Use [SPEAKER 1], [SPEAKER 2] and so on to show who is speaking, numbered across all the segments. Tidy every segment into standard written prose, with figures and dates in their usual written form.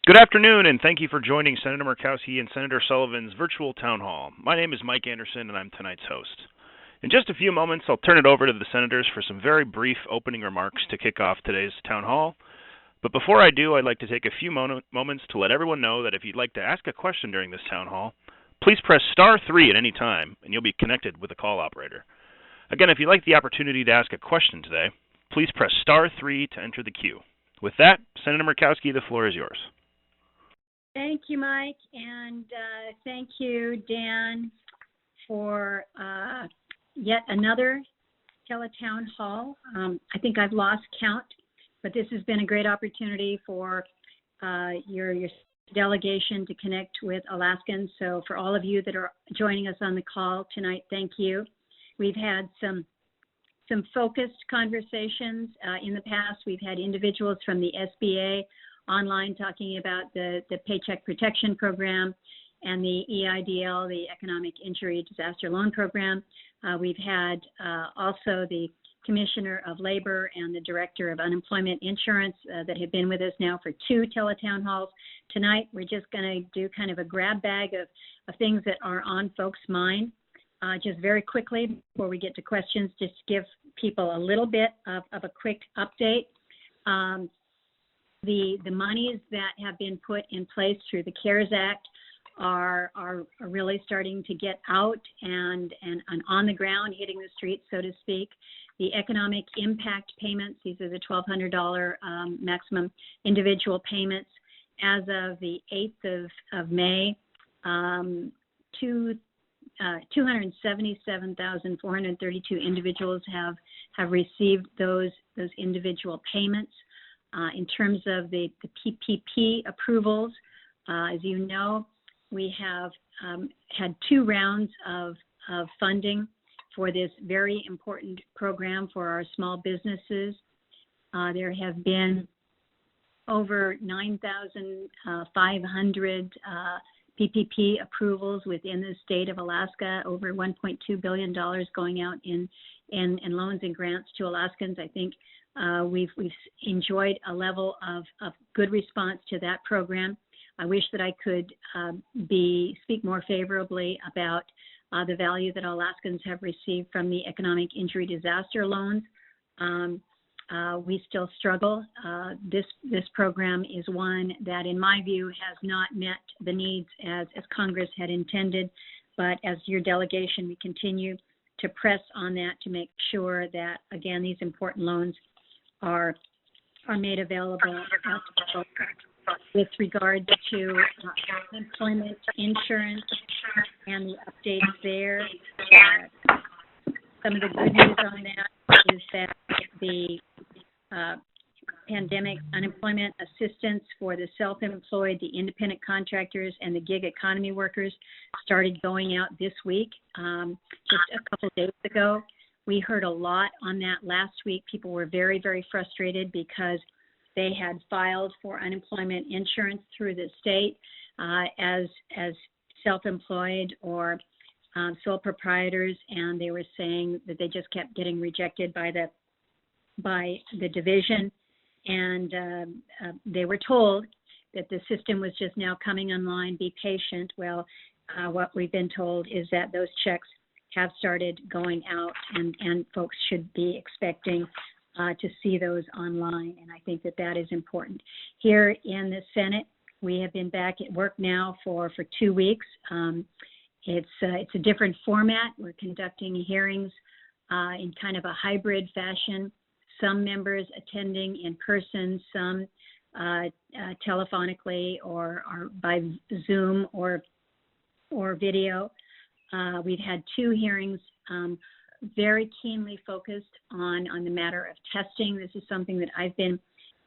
[SPEAKER 1] Good afternoon, and thank you for joining Senator Murkowski and Senator Sullivan's virtual town hall. My name is Mike Anderson, and I'm tonight's host. In just a few moments, I'll turn it over to the senators for some very brief opening remarks to kick off today's town hall. But before I do, I'd like to take a few moments to let everyone know that if you'd like to ask a question during this town hall, please press *3 at any time, and you'll be connected with a call operator. Again, if you'd like the opportunity to ask a question today, please press *3 to enter the queue. With that, Senator Murkowski, the floor is yours.
[SPEAKER 2] Thank you, Mike, and thank you, Dan, for yet another teletown hall. I think I've lost count, but this has been a great opportunity for your delegation to connect with Alaskans. So for all of you that are joining us on the call tonight, thank you. We've had some focused conversations in the past. We've had individuals from the SBA online talking about the Paycheck Protection Program and the EIDL, the Economic Injury Disaster Loan Program. We've had also the Commissioner of Labor and the Director of Unemployment Insurance that have been with us now for 2 teletown halls. Tonight, we're just going to do kind of a grab bag of things that are on folks' mind. Just very quickly, before we get to questions, just give people a little bit of a quick update. The monies that have been put in place through the CARES Act are really starting to get out and on the ground, hitting the streets, so to speak. The economic impact payments, these are the $1,200 maximum individual payments. As of the 8th of May, 277,432 individuals have received those individual payments. In terms of the PPP approvals, as you know, we have had 2 rounds of funding for this very important program for our small businesses. There have been over 9,500 PPP approvals within the state of Alaska, over $1.2 billion going out in loans and grants to Alaskans. I think we've enjoyed a level of good response to that program. I wish that I could speak more favorably about the value that Alaskans have received from the economic injury disaster loans. We still struggle. This program is one that, in my view, has not met the needs as Congress had intended. But as your delegation, we continue to press on that to make sure that, again, these important loans are made available with regard to employment insurance and the updates there. Some of the good news on that is that the pandemic unemployment assistance for the self-employed, the independent contractors, and the gig economy workers started going out this week, just a couple days ago. We heard a lot on that last week. People were very, very frustrated because they had filed for unemployment insurance through the state as self-employed or sole proprietors, and they were saying that they just kept getting rejected by the division, and they were told that the system was just now coming online, be patient. Well, what we've been told is that those checks have started going out, and folks should be expecting to see those online, and I think that is important. Here in the Senate, we have been back at work now for 2 weeks. It's a different format. We're conducting hearings in kind of a hybrid fashion. Some members attending in person, some telephonically or by Zoom or video. We've had 2 hearings very keenly focused on the matter of testing. This is something that I've been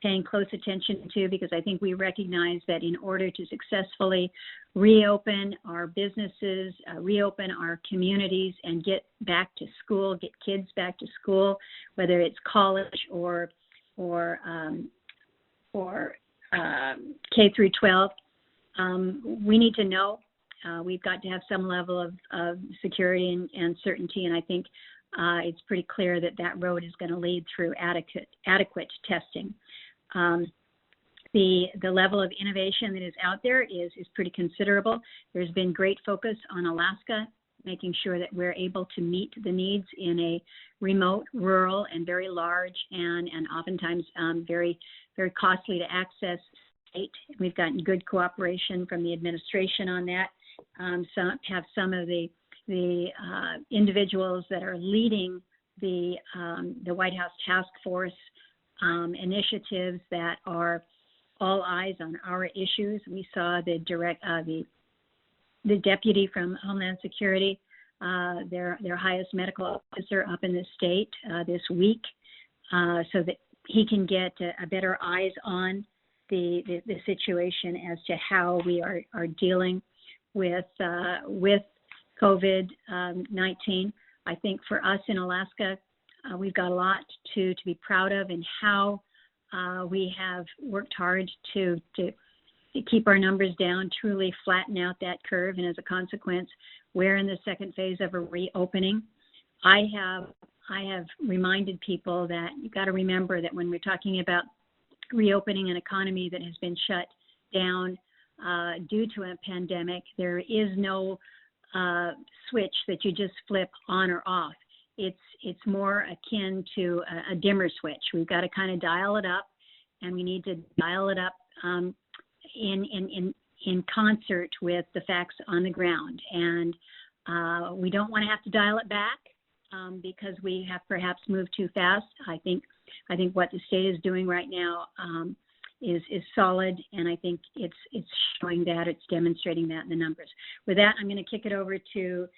[SPEAKER 2] paying close attention to because I think we recognize that in order to successfully reopen our businesses, reopen our communities, and get back to school, get kids back to school, whether it's college or K through 12, we need to know. We've got to have some level of security and certainty, and I think it's pretty clear that road is going to lead through adequate testing. the level of innovation that is out there is pretty considerable. There's been great focus on Alaska, making sure that we're able to meet the needs in a remote, rural, and very large and oftentimes very, very costly to access state. We've gotten good cooperation from the administration on that. Some of the individuals that are leading the White House task force initiatives that are all eyes on our issues. We saw the deputy from Homeland Security, their highest medical officer up in the state this week, so that he can get a better eyes on the situation as to how we are dealing with COVID-19. I think for us in Alaska, we've got a lot to be proud of in how we have worked hard to keep our numbers down, truly flatten out that curve, and as a consequence, we're in the second phase of a reopening. I have reminded people that you've got to remember that when we're talking about reopening an economy that has been shut down due to a pandemic, there is no switch that you just flip on or off. It's more akin to a dimmer switch. We've got to kind of dial it up, and we need to dial it up in concert with the facts on the ground. And we don't want to have to dial it back because we have perhaps moved too fast. I think what the state is doing right now is solid, and I think it's showing that, it's demonstrating that in the numbers. With that, I'm going to kick it over to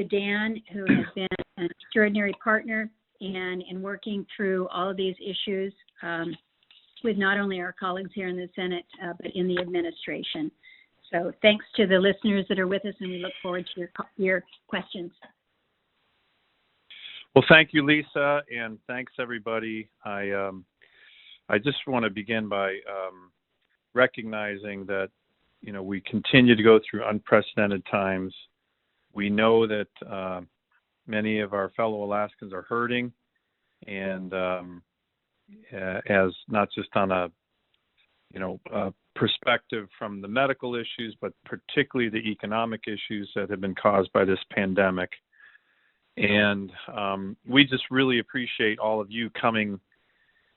[SPEAKER 2] Dan, who has been an extraordinary partner in working through all of these issues with not only our colleagues here in the Senate, but in the administration. So thanks to the listeners that are with us, and we look forward to your questions.
[SPEAKER 3] Well, thank you, Lisa, and thanks, everybody. I just want to begin by recognizing that, we continue to go through unprecedented times. We know that many of our fellow Alaskans are hurting, and as not just on a perspective from the medical issues, but particularly the economic issues that have been caused by this pandemic. And we just really appreciate all of you coming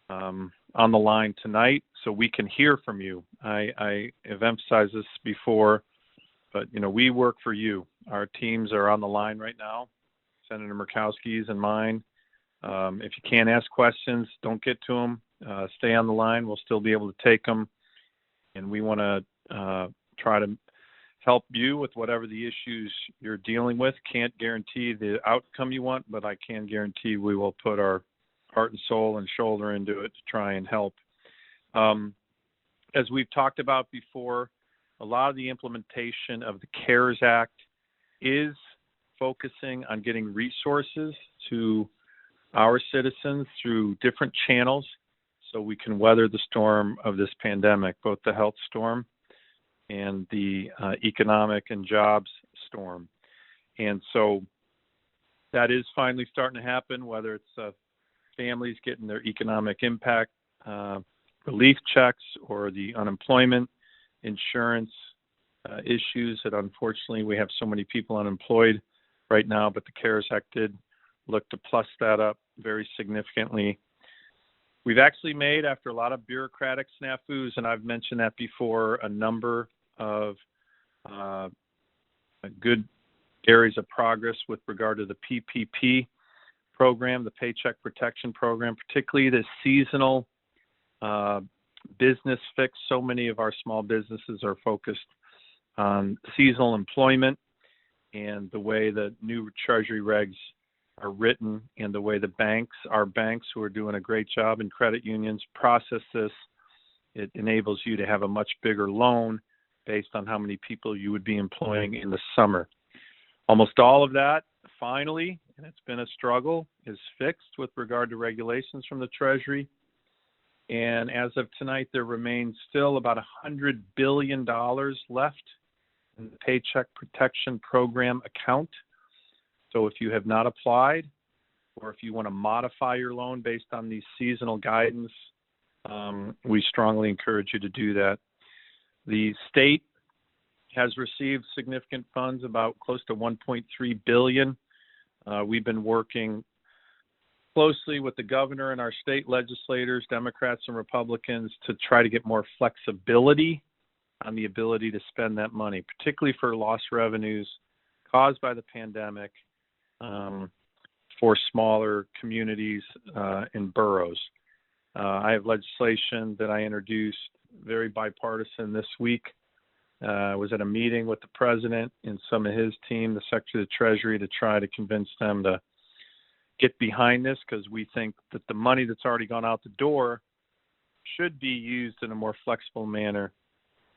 [SPEAKER 3] on the line tonight so we can hear from you. I have emphasized this before, but, we work for you. Our teams are on the line right now, Senator Murkowski's and mine. If you can't ask questions, don't get to them. Stay on the line. We'll still be able to take them. And we want to try to help you with whatever the issues you're dealing with. Can't guarantee the outcome you want, but I can guarantee we will put our heart and soul and shoulder into it to try and help. As we've talked about before, a lot of the implementation of the CARES Act is focusing on getting resources to our citizens through different channels so we can weather the storm of this pandemic, both the health storm and the economic and jobs storm. And so that is finally starting to happen, whether it's families getting their economic impact relief checks or the unemployment insurance issues that unfortunately we have so many people unemployed right now, but the CARES Act did look to plus that up very significantly. We've actually made, after a lot of bureaucratic snafus, and I've mentioned that before, a number of good areas of progress with regard to the PPP program, the Paycheck Protection Program, particularly the seasonal business fix. So many of our small businesses are focused on seasonal employment, and the way the new Treasury regs are written and the way the banks, our banks who are doing a great job, and credit unions process this, it enables you to have a much bigger loan based on how many people you would be employing in the summer. Almost all of that, finally, and it's been a struggle, is fixed with regard to regulations from the Treasury. And as of tonight, there remains still about $100 billion left in the Paycheck Protection Program account. So if you have not applied, or if you want to modify your loan based on these seasonal guidance we strongly encourage you to do that. The state has received significant funds, about close to $1.3 billion. We've been working closely with the governor and our state legislators, Democrats and Republicans, to try to get more flexibility on the ability to spend that money, particularly for lost revenues caused by the pandemic for smaller communities and boroughs. I have legislation that I introduced, very bipartisan, this week. I was at a meeting with the president and some of his team, the Secretary of the Treasury, to try to convince them to get behind this, because we think that the money that's already gone out the door should be used in a more flexible manner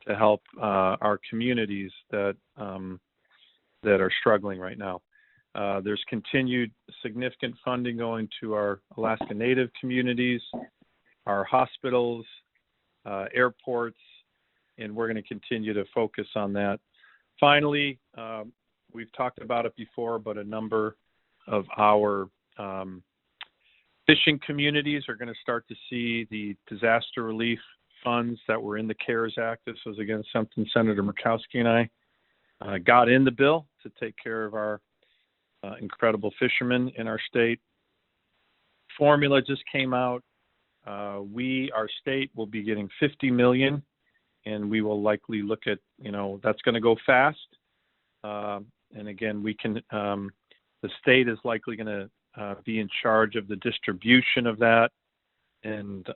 [SPEAKER 3] to help our communities that are struggling right now. There's continued significant funding going to our Alaska Native communities, our hospitals, airports, and we're going to continue to focus on that. Finally, we've talked about it before, but a number of our fishing communities are going to start to see the disaster relief funds that were in the CARES Act. This was, again, something Senator Murkowski and I got in the bill to take care of our incredible fishermen in our state. Formula just came out. Our state will be getting $50 million, and we will likely look at, that's going to go fast. And again, the state is likely going to be in charge of the distribution of that. And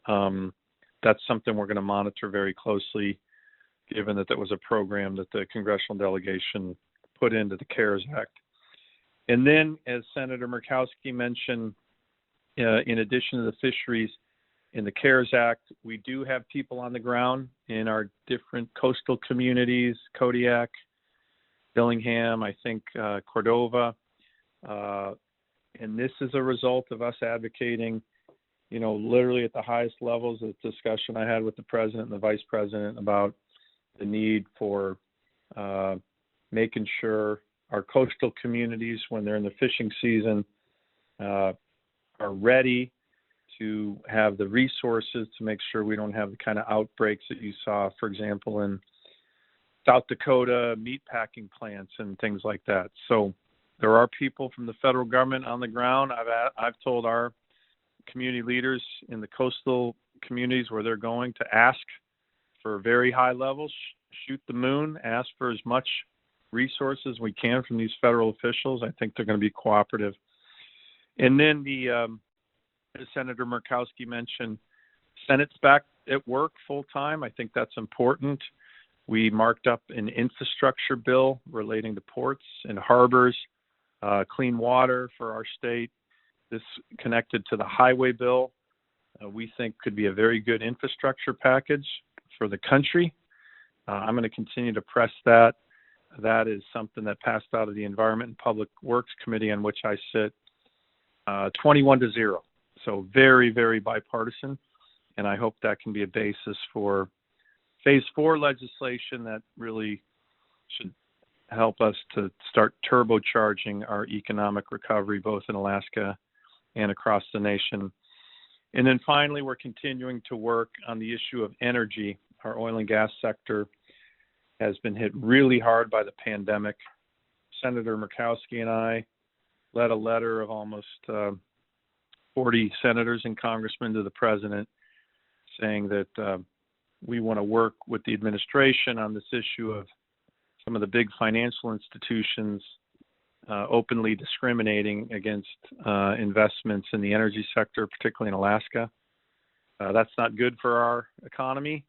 [SPEAKER 3] that's something we're going to monitor very closely, given that was a program that the congressional delegation put into the CARES Act. And then, as Senator Murkowski mentioned, in addition to the fisheries, in the CARES Act, we do have people on the ground in our different coastal communities, Kodiak, Dillingham, I think Cordova. And this is a result of us advocating, literally at the highest levels of discussion I had with the president and the vice president about the need for making sure our coastal communities, when they're in the fishing season, are ready to have the resources to make sure we don't have the kind of outbreaks that you saw, for example, in South Dakota, meat packing plants and things like that. So there are people from the federal government on the ground. I've told our community leaders in the coastal communities where they're going to ask for very high levels, shoot the moon, ask for as much resources we can from these federal officials. I think they're going to be cooperative. And then as Senator Murkowski mentioned, Senate's back at work full time. I think that's important. We marked up an infrastructure bill relating to ports and harbors, clean water for our state. This connected to the highway bill, we think could be a very good infrastructure package for the country. I'm going to continue to press that. That is something that passed out of the Environment and Public Works Committee, on which I sit, 21-0. So very, very bipartisan. And I hope that can be a basis for Phase 4 legislation that really should help us to start turbocharging our economic recovery, both in Alaska and across the nation. And then finally, we're continuing to work on the issue of energy. Our oil and gas sector has been hit really hard by the pandemic. Senator Murkowski and I led a letter of almost 40 senators and congressmen to the president saying that we want to work with the administration on this issue of some of the big financial institutions openly discriminating against investments in the energy sector, particularly in Alaska. That's not good for our economy.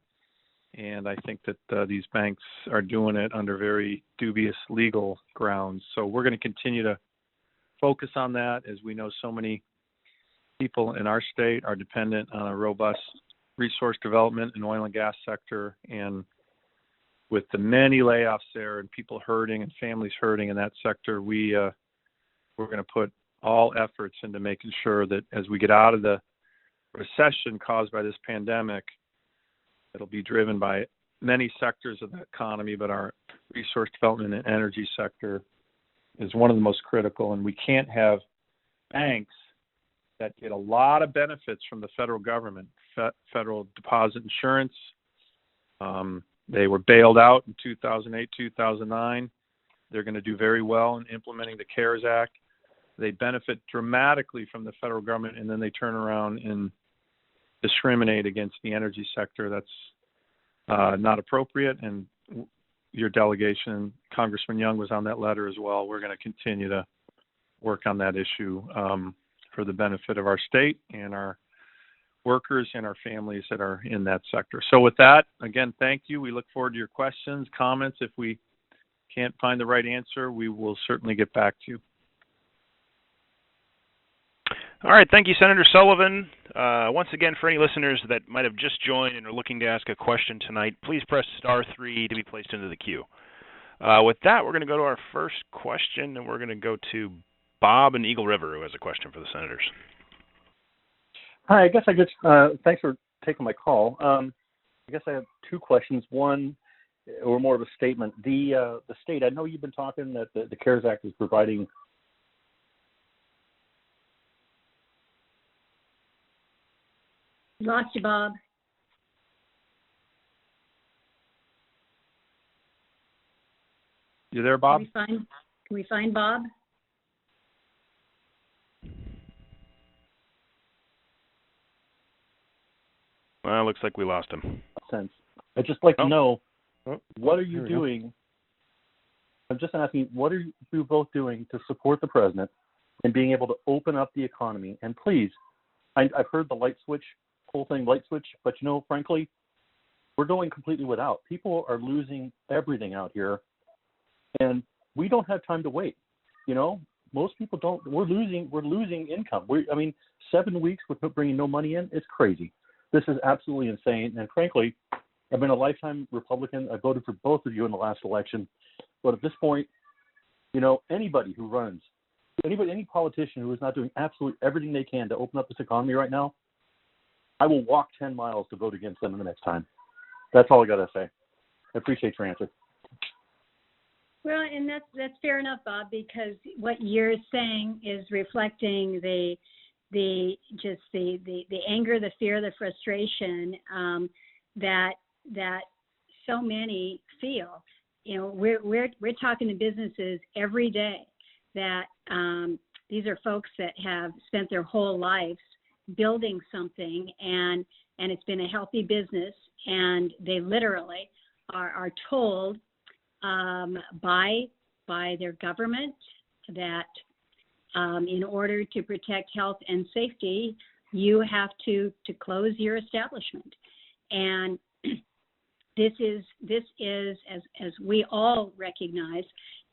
[SPEAKER 3] And I think that these banks are doing it under very dubious legal grounds. So we're going to continue to focus on that, as we know so many people in our state are dependent on a robust resource development and oil and gas sector. And with the many layoffs there and people hurting and families hurting in that sector, we're going to put all efforts into making sure that as we get out of the recession caused by this pandemic, it'll be driven by many sectors of the economy, but our resource development and energy sector is one of the most critical. And we can't have banks that get a lot of benefits from the federal government, federal deposit insurance. They were bailed out in 2008, 2009. They're going to do very well in implementing the CARES Act. They benefit dramatically from the federal government, and then they turn around and discriminate against the energy sector. That's not appropriate, and your delegation, Congressman Young, was on that letter as well. We're going to continue to work on that issue for the benefit of our state and our workers and our families that are in that sector. So with that, again, thank you. We look forward to your questions, comments. If we can't find the right answer, we will certainly get back to you.
[SPEAKER 1] All right, thank you, Senator Sullivan. Once again, for any listeners that might have just joined and are looking to ask a question tonight, please press *3 to be placed into the queue. With that, we're going to go to our first question, and we're going to go to Bob in Eagle River, who has a question for the senators.
[SPEAKER 4] Hi, I guess I just, thanks for taking my call. I guess I have two questions. One, or more of a statement. The state, I know you've been talking that the CARES Act is providing.
[SPEAKER 2] Lost you, Bob.
[SPEAKER 3] You there, Bob?
[SPEAKER 2] Can we find Bob?
[SPEAKER 1] Well, looks like we lost him.
[SPEAKER 4] Sense. I'd just like to know, what are you doing? I'm just asking, what are you both doing to support the president in being able to open up the economy? And please, I've heard the whole thing light switch, but frankly, we're going completely without. People are losing everything out here, and we don't have time to wait. Most people don't. We're losing income. 7 weeks with bringing no money in, it's crazy. This is absolutely insane. And frankly, I've been a lifetime Republican. I voted for both of you in the last election. But at this point, anybody who runs, any politician who is not doing absolutely everything they can to open up this economy right now, I will walk 10 miles to vote against them the next time. That's all I got to say. I appreciate your answer.
[SPEAKER 2] Well, and that's fair enough, Bob, because what you're saying is reflecting the anger, the fear, the frustration that so many feel. We're talking to businesses every day that these are folks that have spent their whole lives building something, and it's been a healthy business, and they literally are told by their government that in order to protect health and safety, you have to close your establishment. And this is as we all recognize,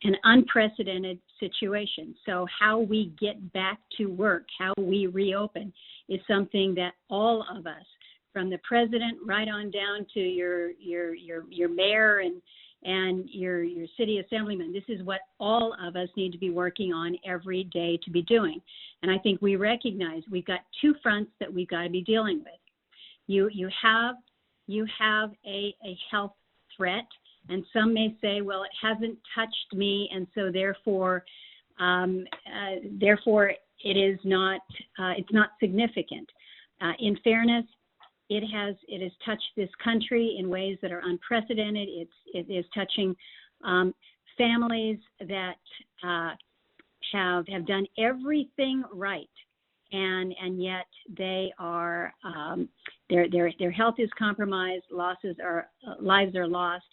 [SPEAKER 2] an unprecedented situation. So how we get back to work, how we reopen, is something that all of us, from the president right on down to your mayor and your city assemblyman, this is what all of us need to be working on every day to be doing. And I think we recognize we've got two fronts that we've got to be dealing with. You have a health threat, and some may say, well, it hasn't touched me, and so therefore it is not it's not significant. In fairness, it has touched this country in ways that are unprecedented. It is touching families that have done everything right, and yet they are their health is compromised. Lives are lost.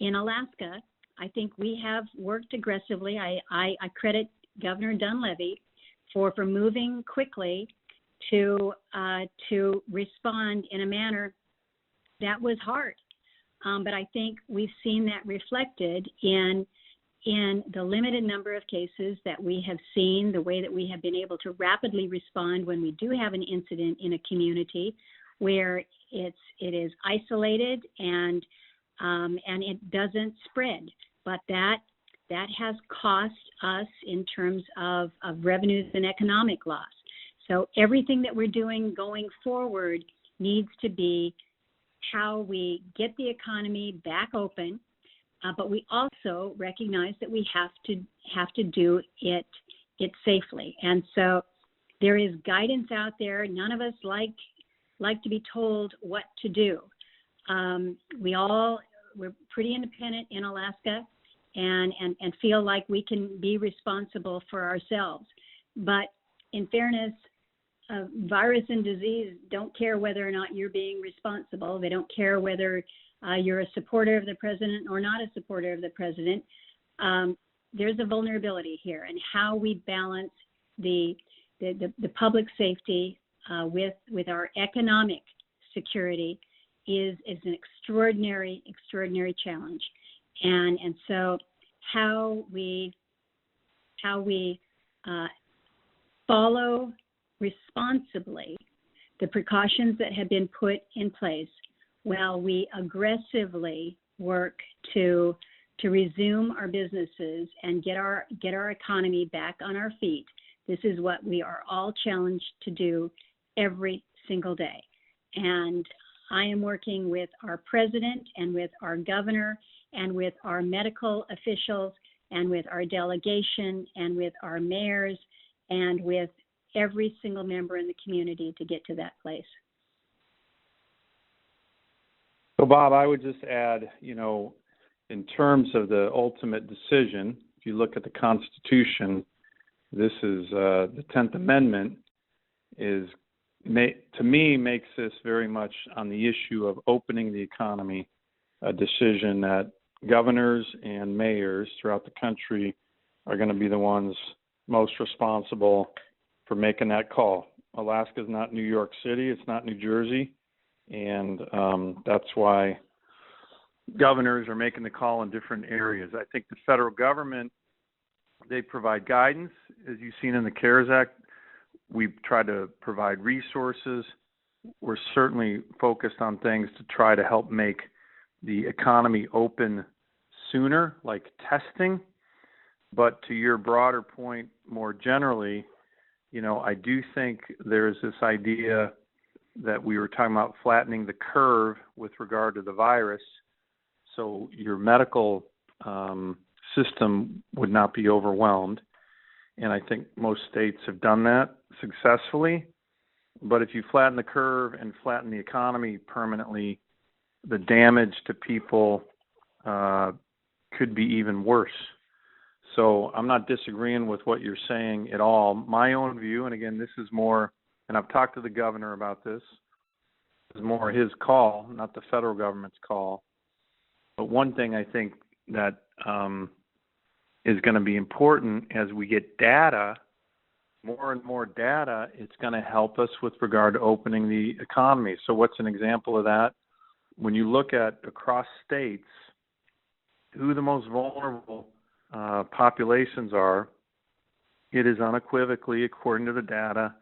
[SPEAKER 2] In Alaska, I think we have worked aggressively. I credit Governor Dunleavy for moving quickly to respond in a manner that was hard. But I think we've seen that reflected in the limited number of cases that we have seen, the way that we have been able to rapidly respond when we do have an incident in a community where it is isolated and it doesn't spread. But that has cost us in terms of revenues and economic loss. So everything that we're doing going forward needs to be how we get the economy back open, but we also recognize that we have to do it safely. And so there is guidance out there. None of us like like to be told what to do. We're pretty independent in Alaska and feel like we can be responsible for ourselves. But in fairness, virus and disease don't care whether or not you're being responsible. They don't care whether you're a supporter of the president or not a supporter of the president. There's a vulnerability here, and how we balance the public safety with our economic security is an extraordinary challenge. And so how we follow responsibly the precautions that have been put in place while we aggressively work to resume our businesses and get our economy back on our feet. This is what we are all challenged to do every single day. And I am working with our president and with our governor and with our medical officials and with our delegation and with our mayors and with every single member in the community to get to that place.
[SPEAKER 3] So, Bob, I would just add, in terms of the ultimate decision, if you look at the Constitution, this is the 10th Amendment to me makes this very much on the issue of opening the economy, a decision that governors and mayors throughout the country are going to be the ones most responsible for making that call. Alaska is not New York City, it's not New Jersey, and that's why governors are making the call in different areas. I think the federal government, they provide guidance. As you've seen in the CARES Act, we've tried to provide resources. We're certainly focused on things to try to help make the economy open sooner, like testing. But to your broader point, more generally, I do think there's this idea that we were talking about flattening the curve with regard to the virus, so your medical system would not be overwhelmed. And I think most states have done that successfully. But if you flatten the curve and flatten the economy permanently, the damage to people could be even worse. So I'm not disagreeing with what you're saying at all. My own view, and again, this is more, and I've talked to the governor about this, is more his call, not the federal government's call. But one thing I think that is going to be important as we get data, more and more data, it's going to help us with regard to opening the economy. So what's an example of that? When you look at across states, who the most vulnerable populations are, it is unequivocally, according to the data,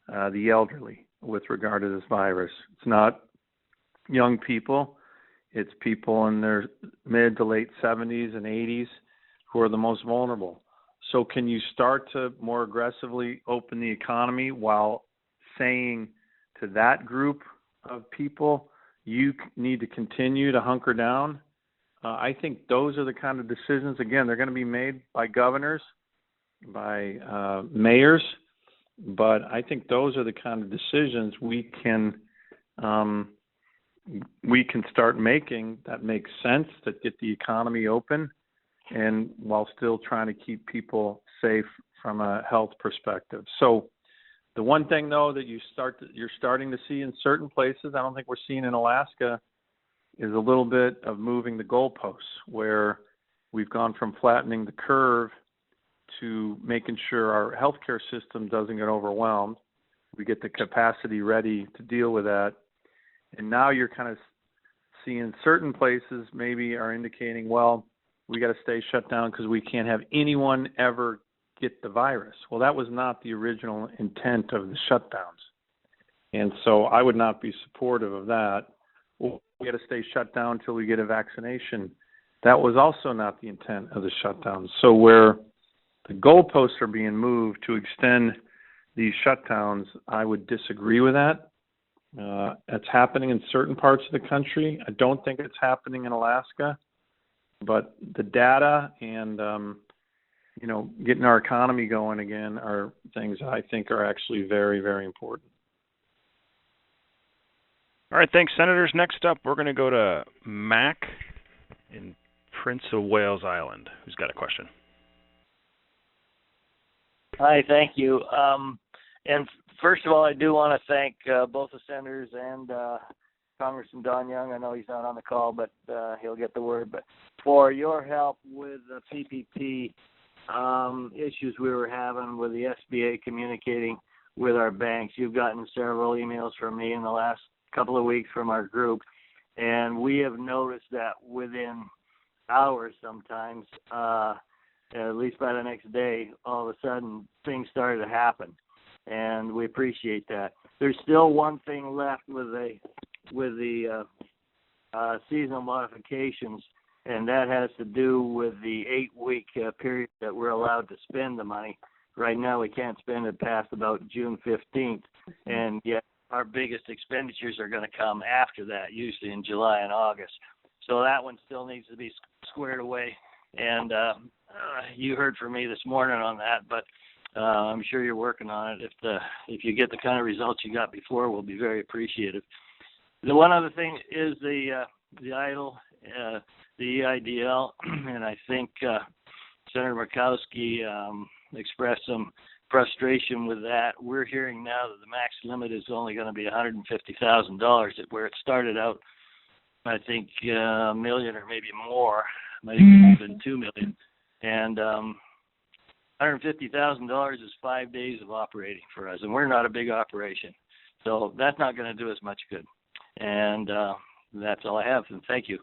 [SPEAKER 3] the elderly with regard to this virus. It's not young people. It's people in their mid to late 70s and 80s who are the most vulnerable. So can you start to more aggressively open the economy while saying to that group of people, you need to continue to hunker down? I think those are the kind of decisions, again, they're going to be made by governors, by mayors, but I think those are the kind of decisions we can start making that make sense, that get the economy open, and while still trying to keep people safe from a health perspective. So the one thing, though, that you're starting to see in certain places, I don't think we're seeing in Alaska, is a little bit of moving the goalposts, where we've gone from flattening the curve to making sure our healthcare system doesn't get overwhelmed. We get the capacity ready to deal with that. And now you're kind of seeing certain places maybe are indicating, well, we got to stay shut down because we can't have anyone ever get the virus. Well, that was not the original intent of the shutdowns. And so I would not be supportive of that. Well, we got to stay shut down until we get a vaccination. That was also not the intent of the shutdowns. So where the goalposts are being moved to extend these shutdowns, I would disagree with that. It's happening in certain parts of the country. I don't think it's happening in Alaska. But the data and, getting our economy going again are things I think are actually very, very important.
[SPEAKER 1] All right, thanks, Senators. Next up, we're going to go to Mac in Prince of Wales Island, who's got a question.
[SPEAKER 5] Hi, thank you. And first of all, I do want to thank both the senators and Congressman Don Young. I know he's not on the call, but he'll get the word. But for your help with the PPP issues we were having with the SBA communicating with our banks, you've gotten several emails from me in the last couple of weeks from our group, and we have noticed that within hours sometimes, at least by the next day, all of a sudden things started to happen, and we appreciate that. There's still one thing left with the seasonal modifications, and that has to do with the 8-week period that we're allowed to spend the money. Right now we can't spend it past about June 15th, and yet our biggest expenditures are going to come after that, usually in July and August. So that one still needs to be squared away. And you heard from me this morning on that, but I'm sure you're working on it. If you get the kind of results you got before, we'll be very appreciative. The one other thing is the EIDL, the EIDL, and I think Senator Murkowski expressed some frustration with that. We're hearing now that the max limit is only going to be $150,000, where it started out, I think, $1 million or maybe more, might even have been $2 million. And $150,000 is 5 days of operating for us, and we're not a big operation, so that's not going to do us much good. And that's all I have. And thank you.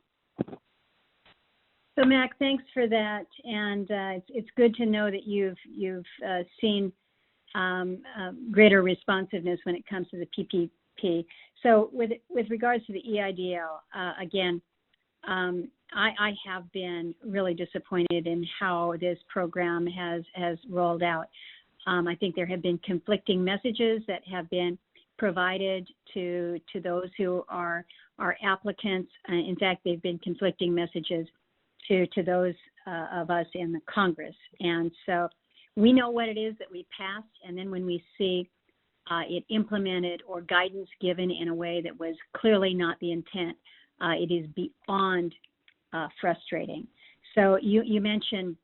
[SPEAKER 2] So, Mac, thanks for that, and it's good to know that you've seen greater responsiveness when it comes to the PPP. So, with regards to the EIDL, again, I have been really disappointed in how this program has rolled out. I think there have been conflicting messages that have been provided to those who are applicants. In fact, they've been conflicting messages to those of us in the Congress. And so we know what it is that we passed, and then when we see it implemented or guidance given in a way that was clearly not the intent, it is beyond frustrating. So you mentioned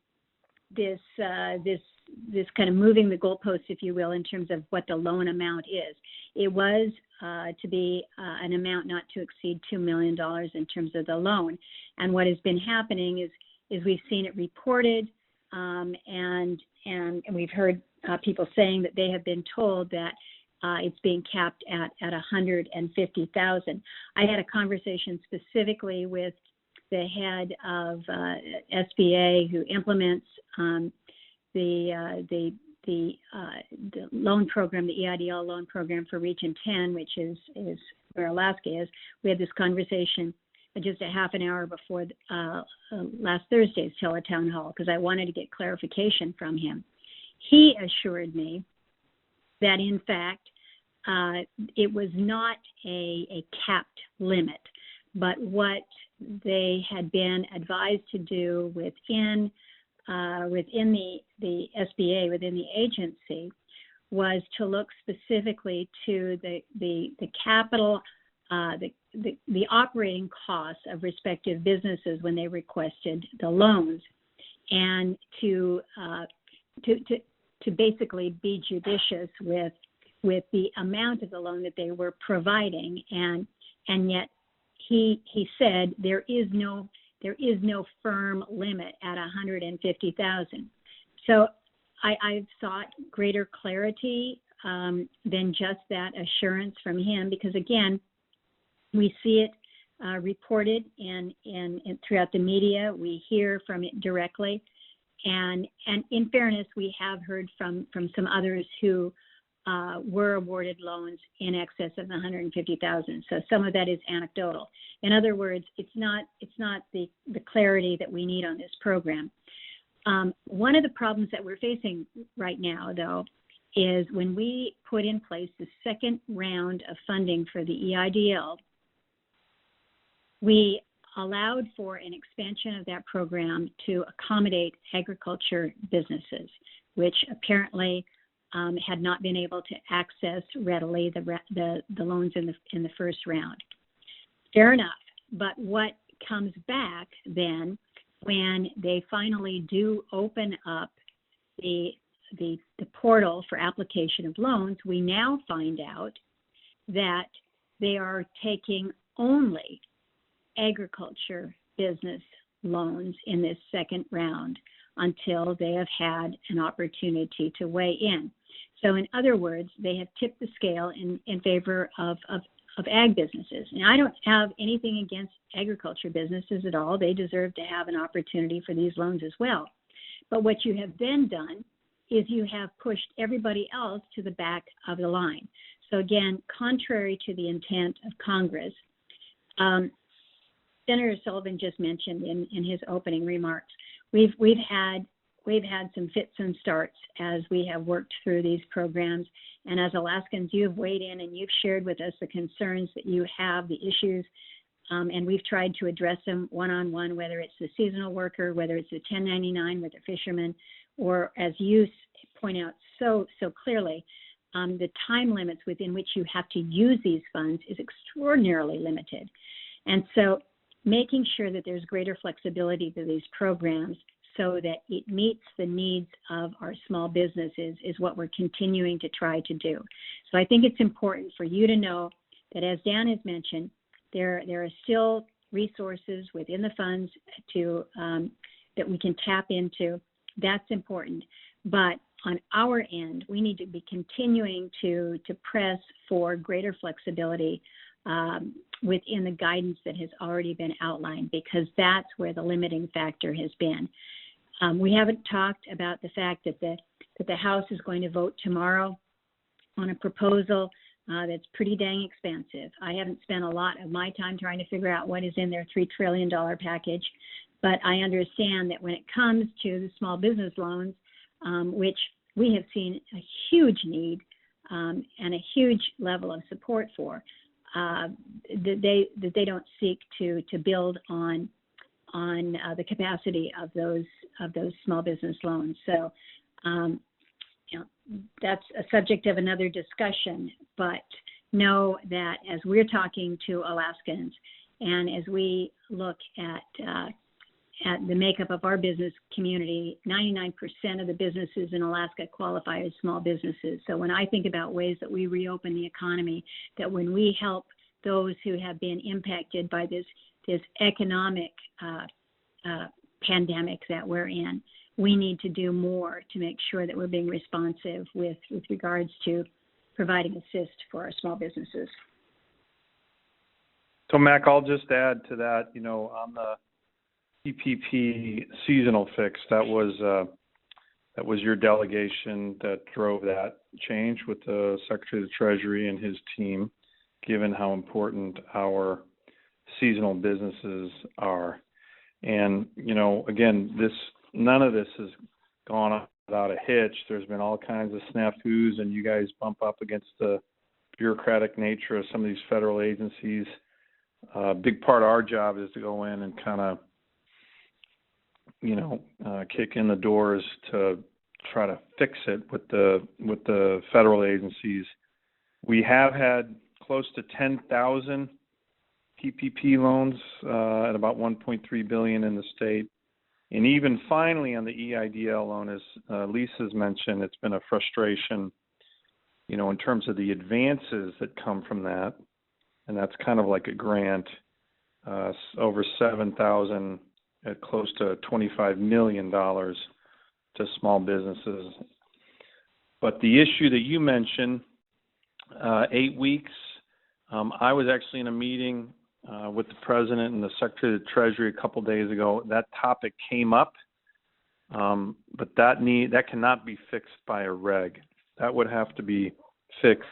[SPEAKER 2] this kind of moving the goalposts, if you will, in terms of what the loan amount is. It was to be an amount not to exceed $2 million in terms of the loan. And what has been happening is we've seen it reported, and we've heard people saying that they have been told that it's being capped at $150,000. I had a conversation specifically with the head of SBA who implements the loan program, the EIDL loan program for Region 10, which is where Alaska is. We had this conversation just a half an hour before last Thursday's teletown hall because I wanted to get clarification from him. He assured me that, in fact, it was not a capped limit, but what they had been advised to do within the SBA, within the agency, was to look specifically to the capital, the operating costs of respective businesses when they requested the loans, and to basically be judicious with the amount of the loan that they were providing, and yet he said there is no firm limit at $150,000. So I've sought greater clarity than just that assurance from him, because again, we see it reported in throughout the media. We hear from it directly, and in fairness, we have heard from some others who were awarded loans in excess of $150,000. So some of that is anecdotal. In other words, it's not the clarity that we need on this program. One of the problems that we're facing right now, though, is when we put in place the second round of funding for the EIDL, we allowed for an expansion of that program to accommodate agriculture businesses, which apparently had not been able to access readily the loans in the first round. Fair enough. But what comes back then when they finally do open up the portal for application of loans, we now find out that they are taking only agriculture business loans in this second round until they have had an opportunity to weigh in. So in other words, they have tipped the scale in favor of ag businesses. And I don't have anything against agriculture businesses at all. They deserve to have an opportunity for these loans as well. But what you have then done is you have pushed everybody else to the back of the line. So again, contrary to the intent of Congress, Senator Sullivan just mentioned in his opening remarks, we've had some fits and starts as we have worked through these programs. And as Alaskans, you have weighed in and you've shared with us the concerns that you have, the issues, and we've tried to address them one-on-one, whether it's the seasonal worker, whether it's the 1099 with the fishermen, or as you point out so clearly, the time limits within which you have to use these funds is extraordinarily limited. And so making sure that there's greater flexibility to these programs so that it meets the needs of our small businesses is what we're continuing to try to do. So I think it's important for you to know that, as Dan has mentioned, there are still resources within the funds that we can tap into. That's important. But on our end, we need to be continuing to press for greater flexibility within the guidance that has already been outlined, because that's where the limiting factor has been. We haven't talked about the fact that the House is going to vote tomorrow on a proposal that's pretty dang expensive. I haven't spent a lot of my time trying to figure out what is in their $3 trillion package, but I understand that when it comes to the small business loans, which we have seen a huge need and a huge level of support for, that they don't seek to build on the capacity of those small business loans. So, that's a subject of another discussion. But know that as we're talking to Alaskans, and as we look at the makeup of our business community, 99% of the businesses in Alaska qualify as small businesses. So when I think about ways that we reopen the economy, that when we help those who have been impacted by this economic pandemic that we're in, we need to do more to make sure that we're being responsive with regards to providing assist for our small businesses.
[SPEAKER 3] So, Mac, I'll just add to that, on the PPP seasonal fix, that was your delegation that drove that change with the Secretary of the Treasury and his team, given how important our seasonal businesses are. And, again, none of this has gone on without a hitch. There's been all kinds of snafus, and you guys bump up against the bureaucratic nature of some of these federal agencies. A big part of our job is to go in and kind of, kick in the doors to try to fix it with the federal agencies. We have had close to 10,000 PPP loans at about $1.3 billion in the state. And even finally on the EIDL loan, as Lisa's mentioned, it's been a frustration, in terms of the advances that come from that. And that's kind of like a grant, over 7,000 at close to $25 million to small businesses. But the issue that you mentioned, 8 weeks, I was actually in a meeting with the President and the Secretary of the Treasury a couple days ago. That topic came up, but that cannot be fixed by a reg. That would have to be fixed.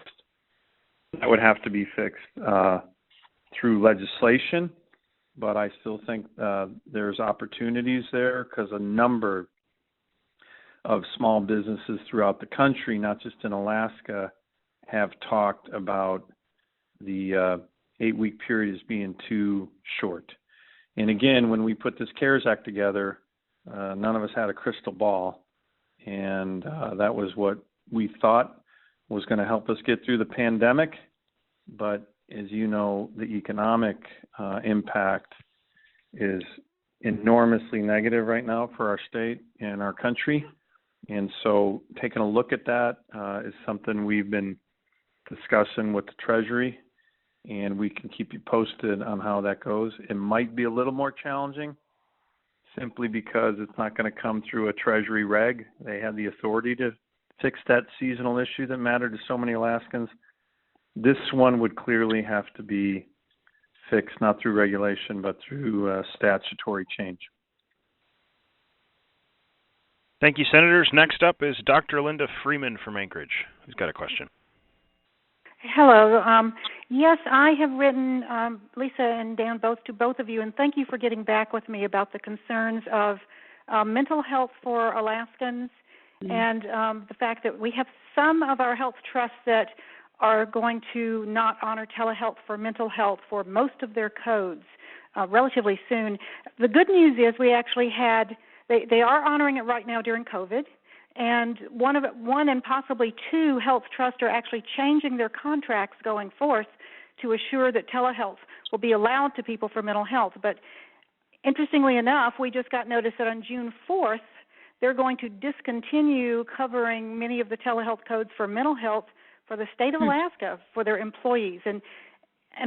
[SPEAKER 3] Through legislation. But I still think there's opportunities there, because a number of small businesses throughout the country, not just in Alaska, have talked about the 8-week period as being too short. And again, when we put this CARES Act together, none of us had a crystal ball, and that was what we thought was going to help us get through the pandemic. But as you know, the economic impact is enormously negative right now for our state and our country. And so taking a look at that is something we've been discussing with the Treasury, and we can keep you posted on how that goes. It might be a little more challenging simply because it's not going to come through a Treasury reg. They have the authority to fix that seasonal issue that mattered to so many Alaskans. This one would clearly have to be fixed, not through regulation, but through statutory change.
[SPEAKER 1] Thank you, Senators. Next up is Dr. Linda Freeman from Anchorage, who's got a question.
[SPEAKER 6] Hello. Yes, I have written Lisa and Dan to both of you, and thank you for getting back with me about the concerns of mental health for Alaskans and the fact that we have some of our health trusts that are going to not honor telehealth for mental health for most of their codes relatively soon. The good news is we actually had, they are honoring it right now during COVID, and one and possibly two health trusts are actually changing their contracts going forth to assure that telehealth will be allowed to people for mental health. But interestingly enough, we just got notice that on June 4th, they're going to discontinue covering many of the telehealth codes for mental health for the state of Alaska for their employees. And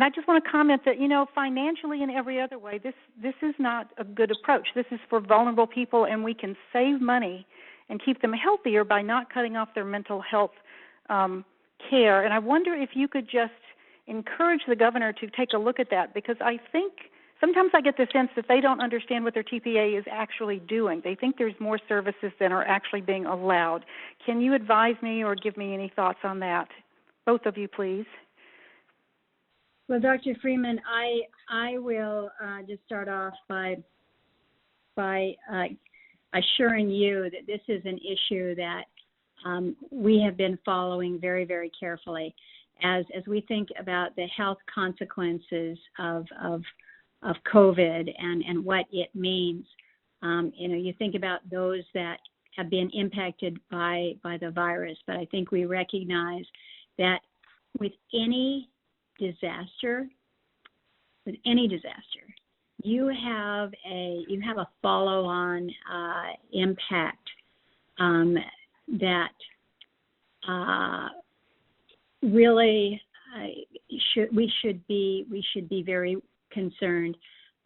[SPEAKER 6] I just want to comment that, financially and every other way, this is not a good approach. This is for vulnerable people, and we can save money and keep them healthier by not cutting off their mental health care. And I wonder if you could just encourage the governor to take a look at that, because I think sometimes I get the sense that they don't understand what their TPA is actually doing. They think there's more services than are actually being allowed. Can you advise me or give me any thoughts on that? Both of you, please.
[SPEAKER 2] Well, Dr. Freeman, I will just start off by assuring you that this is an issue that we have been following very, very carefully as we think about the health consequences of COVID and what it means. You think about those that have been impacted by the virus, but I think we recognize that with any disaster, you have a follow-on impact that really we should be very concerned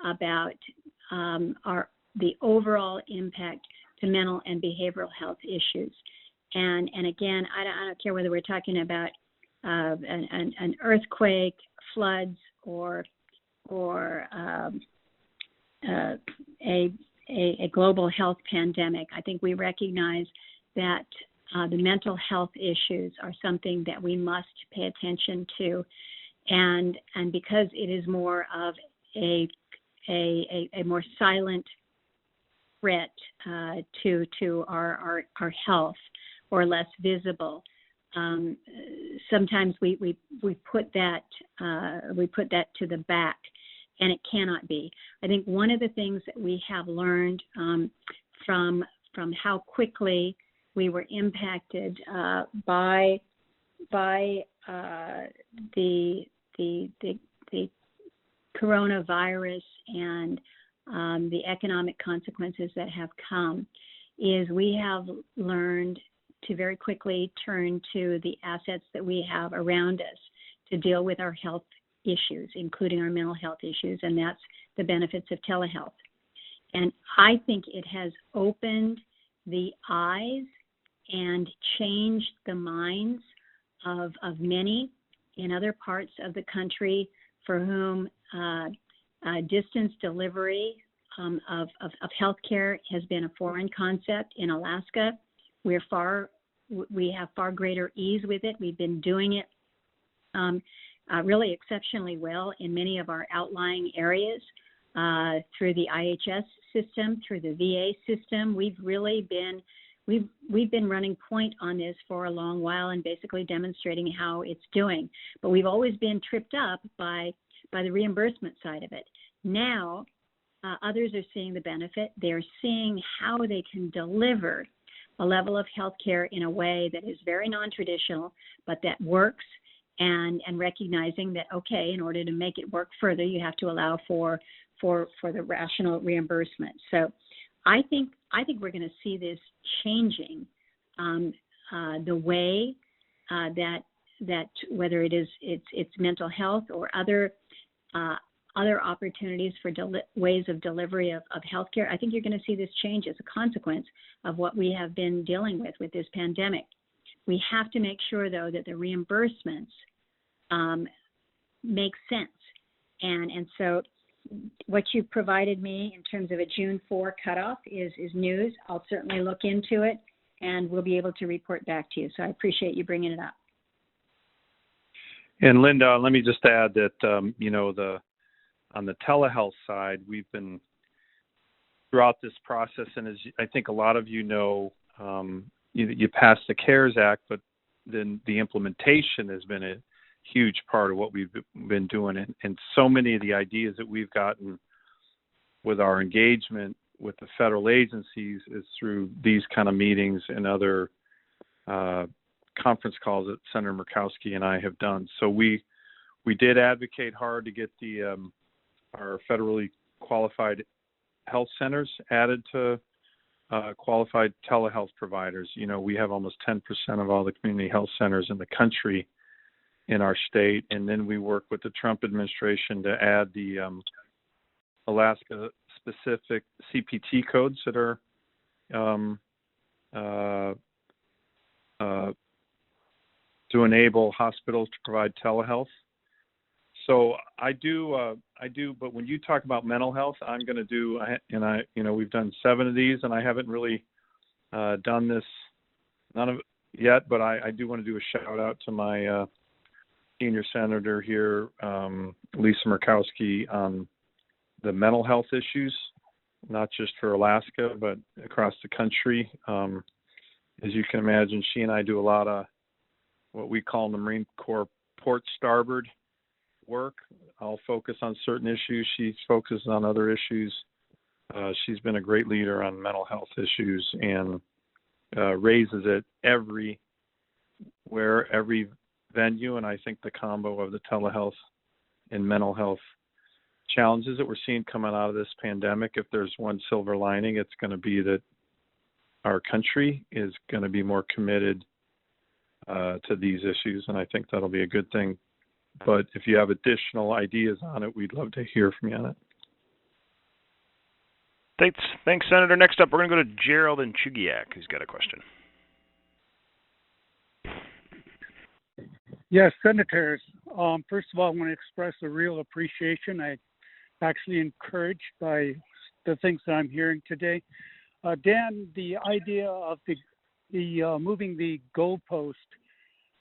[SPEAKER 2] about the overall impact to mental and behavioral health issues. And again, I don't care whether we're talking about an earthquake, floods, or a global health pandemic. I think we recognize that the mental health issues are something that we must pay attention to, and because it is more of a more silent threat to our health, or less visible. Sometimes we put that to the back, and it cannot be. I think one of the things that we have learned from how quickly we were impacted by the coronavirus and the economic consequences that have come is we have learned to very quickly turn to the assets that we have around us to deal with our health issues, including our mental health issues, and that's the benefits of telehealth. And I think it has opened the eyes and changed the minds of many in other parts of the country for whom distance delivery of healthcare has been a foreign concept. In Alaska, we have far greater ease with it. We've been doing it really exceptionally well in many of our outlying areas through the IHS system, through the VA system. We've been running point on this for a long while and basically demonstrating how it's doing. But we've always been tripped up by the reimbursement side of it. Now, others are seeing the benefit. They're seeing how they can deliver a level of health care in a way that is very non-traditional, but that works and recognizing that, okay, in order to make it work further, you have to allow for the rational reimbursement. So I think we're going to see this changing the way that whether it's mental health or other opportunities for ways of delivery of healthcare. I think you're going to see this change as a consequence of what we have been dealing with this pandemic. We have to make sure, though, that the reimbursements make sense. And so what you provided me in terms of a June 4 cutoff is news. I'll certainly look into it, and we'll be able to report back to you. So I appreciate you bringing it up.
[SPEAKER 3] And Linda, let me just add that, on the telehealth side, we've been throughout this process, and as I think a lot of you know, you passed the CARES Act, but then the implementation has been a huge part of what we've been doing. And so many of the ideas that we've gotten with our engagement with the federal agencies is through these kind of meetings and other conference calls that Senator Murkowski and I have done. So we did advocate hard to get our federally qualified health centers added to qualified telehealth providers. We have almost 10% of all the community health centers in the country in our state, and then we work with the Trump administration to add the Alaska-specific CPT codes that are to enable hospitals to provide telehealth. So I do, but when you talk about mental health, I'm going to do, we've done 7 of these, and I haven't really done this, none of it yet, but I do want to do a shout out to my senior senator here, Lisa Murkowski, on the mental health issues, not just for Alaska, but across the country. As you can imagine, she and I do a lot of what we call in the Marine Corps port starboard work. I'll focus on certain issues. She focuses on other issues. She's been a great leader on mental health issues and raises it every venue. And I think the combo of the telehealth and mental health challenges that we're seeing coming out of this pandemic, if there's one silver lining, it's going to be that our country is going to be more committed to these issues, and I think that'll be a good thing. But if you have additional ideas on it, we'd love to hear from you on it.
[SPEAKER 1] Thanks, Senator. Next up, we're going to go to Gerald in Chugiak, who's got a question.
[SPEAKER 7] Yes, Senators. First of all, I want to express a real appreciation. I'm actually encouraged by the things that I'm hearing today. Dan, the idea of the moving the goalpost,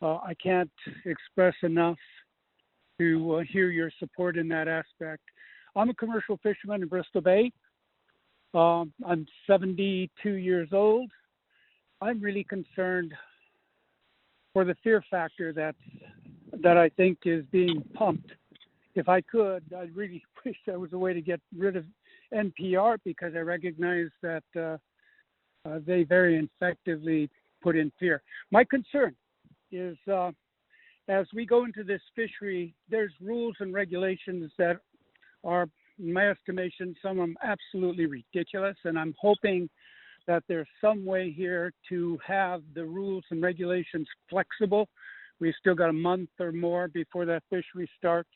[SPEAKER 7] I can't express enough to hear your support in that aspect. I'm a commercial fisherman in Bristol Bay. I'm 72 years old. I'm really concerned for the fear factor that I think is being pumped. If I could, I really wish there was a way to get rid of NPR, because I recognize that they very effectively put in fear. My concern is as we go into this fishery, there's rules and regulations that are, in my estimation, some of them absolutely ridiculous, and I'm hoping that there's some way here to have the rules and regulations flexible. We've still got a month or more before that fishery starts,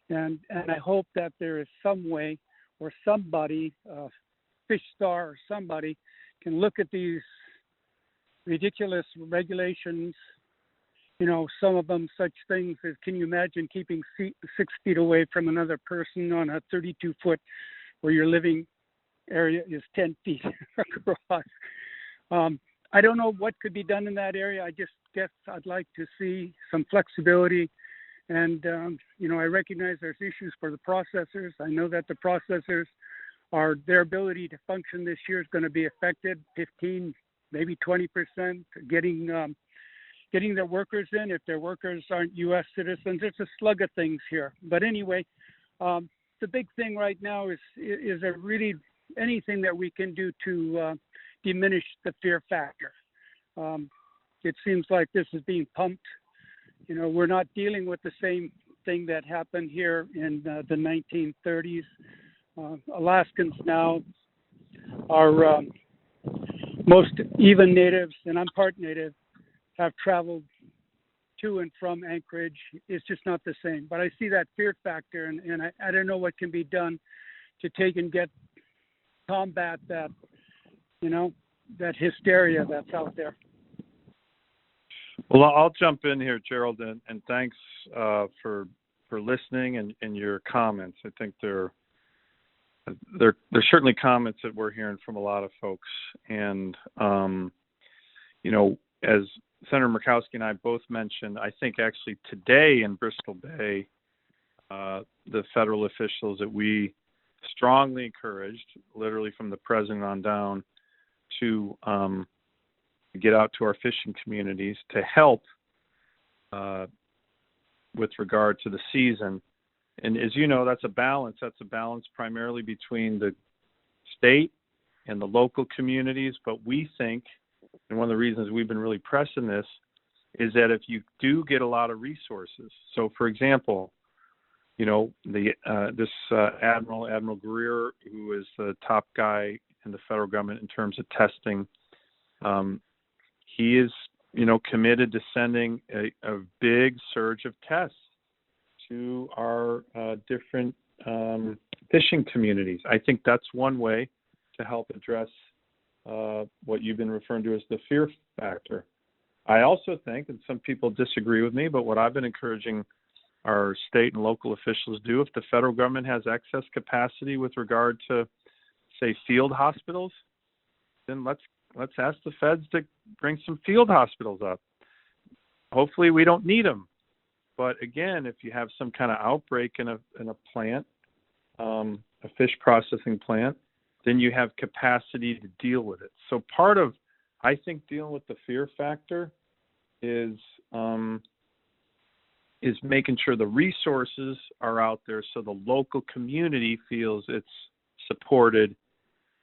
[SPEAKER 7] and I hope that there is some way or somebody, Fish Star or somebody, can look at these ridiculous regulations. Some of them such things as, can you imagine keeping 6 feet away from another person on a 32-foot where your living area is 10 feet across? I don't know what could be done in that area. I just guess I'd like to see some flexibility. And, I recognize there's issues for the processors. I know that the processors their ability to function this year is going to be affected, 15, maybe 20%, getting their workers in. If their workers aren't U.S. citizens, it's a slug of things here. But anyway, the big thing right now is there really anything that we can do to diminish the fear factor? It seems like this is being pumped, we're not dealing with the same thing that happened here in the 1930s. Alaskans now are most even natives, and I'm part native, have traveled to and from Anchorage. It's just not the same. But I see that fear factor, and I don't know what can be done to take and combat that, that hysteria that's out there.
[SPEAKER 3] Well, I'll jump in here, Gerald, and thanks for listening and your comments. I think they're certainly comments that we're hearing from a lot of folks. And, as Senator Murkowski and I both mentioned, I think actually today in Bristol Bay, the federal officials that we strongly encouraged, literally from the president on down, to get out to our fishing communities to help with regard to the season. And as you know, that's a balance. That's a balance primarily between the state and the local communities. But we think, and one of the reasons we've been really pressing this, is that if you do get a lot of resources, so for example, this Admiral Greer, who is the top guy in the federal government in terms of testing, he is, committed to sending a big surge of tests to our different fishing communities. I think that's one way to help address what you've been referring to as the fear factor. I also think, and some people disagree with me, but what I've been encouraging our state and local officials do, if the federal government has excess capacity with regard to, say, field hospitals, then let's ask the feds to bring some field hospitals up. Hopefully we don't need them. But again, if you have some kind of outbreak in a plant, a fish processing plant, then you have capacity to deal with it. So part of, I think, dealing with the fear factor is making sure the resources are out there so the local community feels it's supported,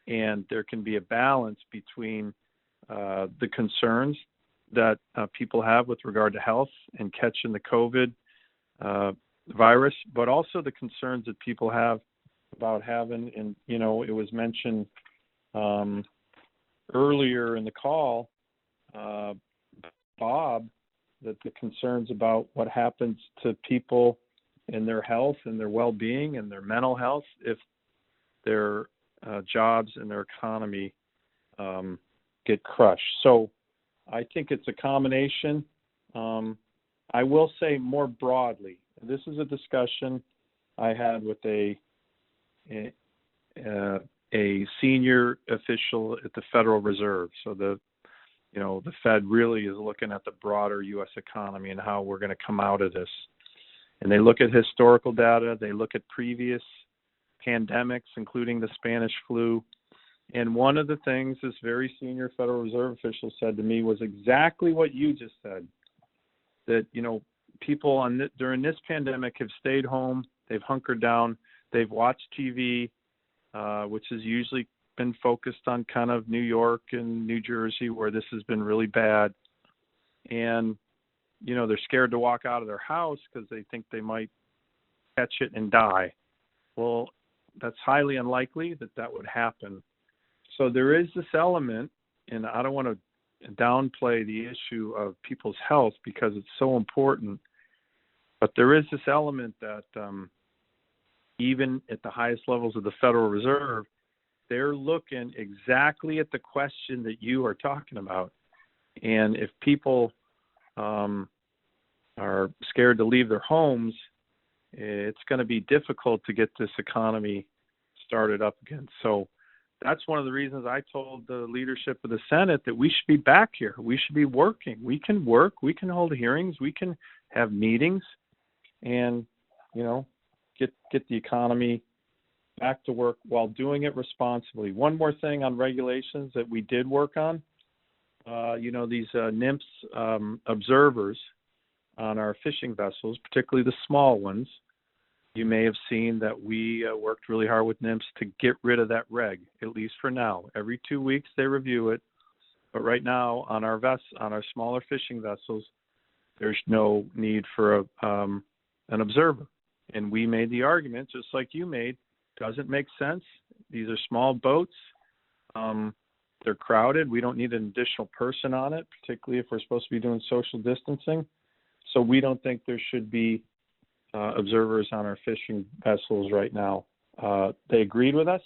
[SPEAKER 3] and there can be a balance between the concerns that people have with regard to health and catching the COVID virus, but also the concerns that people have about having, and it was mentioned earlier in the call, Bob, that the concerns about what happens to people and their health and their well-being and their mental health if their jobs and their economy get crushed. So I think it's a combination. I will say more broadly, this is a discussion I had with a senior official at the Federal Reserve. So the Fed really is looking at the broader U.S. economy and how we're going to come out of this. And they look at historical data. They look at previous pandemics, including the Spanish flu. And one of the things this very senior Federal Reserve official said to me was exactly what you just said, that, people during this pandemic have stayed home, they've hunkered down, they've watched TV, which has usually been focused on kind of New York and New Jersey, where this has been really bad. And, they're scared to walk out of their house because they think they might catch it and die. Well, that's highly unlikely that would happen. So there is this element, and I don't want to downplay the issue of people's health because it's so important, but there is this element that even at the highest levels of the Federal Reserve, they're looking exactly at the question that you are talking about. And if people are scared to leave their homes, it's going to be difficult to get this economy started up again. So that's one of the reasons I told the leadership of the Senate that we should be back here. We should be working. We can work. We can hold hearings. We can have meetings and, get the economy back to work while doing it responsibly. One more thing on regulations that we did work on. These NIMS observers on our fishing vessels, particularly the small ones, you may have seen that we worked really hard with NIMS to get rid of that reg, at least for now. Every 2 weeks they review it, but right now on our smaller fishing vessels, there's no need for an observer. And we made the argument, just like you made, doesn't make sense. These are small boats. They're crowded. We don't need an additional person on it, particularly if we're supposed to be doing social distancing. So we don't think there should be observers on our fishing vessels right now. They agreed with us,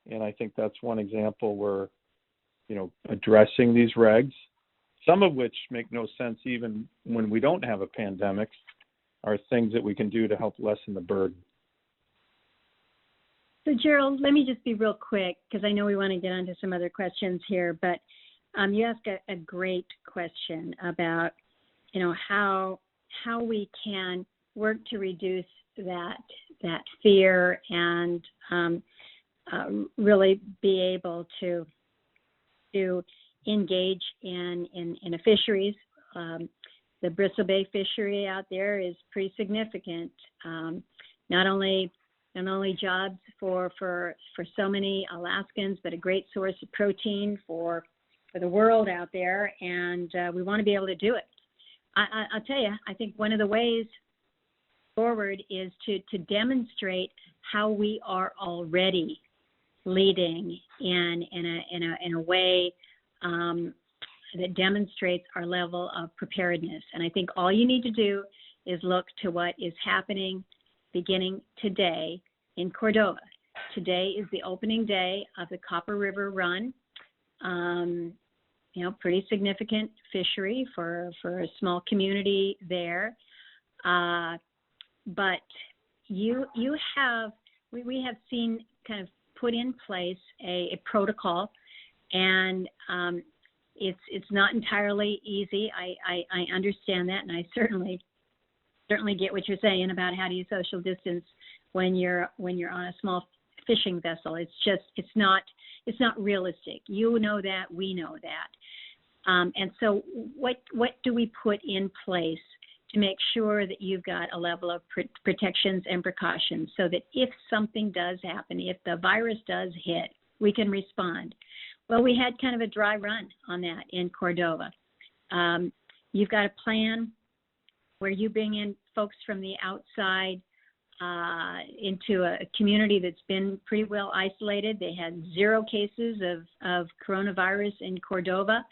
[SPEAKER 3] and I think that's one example where, addressing these regs, some of which make no sense even when we don't have a pandemic, are things that we can do to help lessen the burden.
[SPEAKER 2] So, Gerald, let me just be real quick because I know we want to get on to some other questions here, but you asked a great question about, how we can work to reduce that fear and really be able to engage in a fisheries. The Bristol Bay fishery out there is pretty significant. Not only jobs for so many Alaskans, but a great source of protein for the world out there, and we want to be able to do it. I'll tell you, I think one of the ways forward is to demonstrate how we are already leading in a way that demonstrates our level of preparedness. And I think all you need to do is look to what is happening beginning today in Cordova. Today is the opening day of the Copper River Run. Pretty significant fishery for a small community there. But we have seen kind of put in place a protocol, and it's not entirely easy. I understand that, and I certainly get what you're saying about how do you social distance when you're on a small fishing vessel. It's not realistic. You know that, we know that. And so what do we put in place to make sure that you've got a level of protections and precautions so that if something does happen, if the virus does hit, we can respond? Well, we had kind of a dry run on that in Cordova. You've got a plan where you bring in folks from the outside into a community that's been pretty well isolated. They had 0 cases of coronavirus in Cordova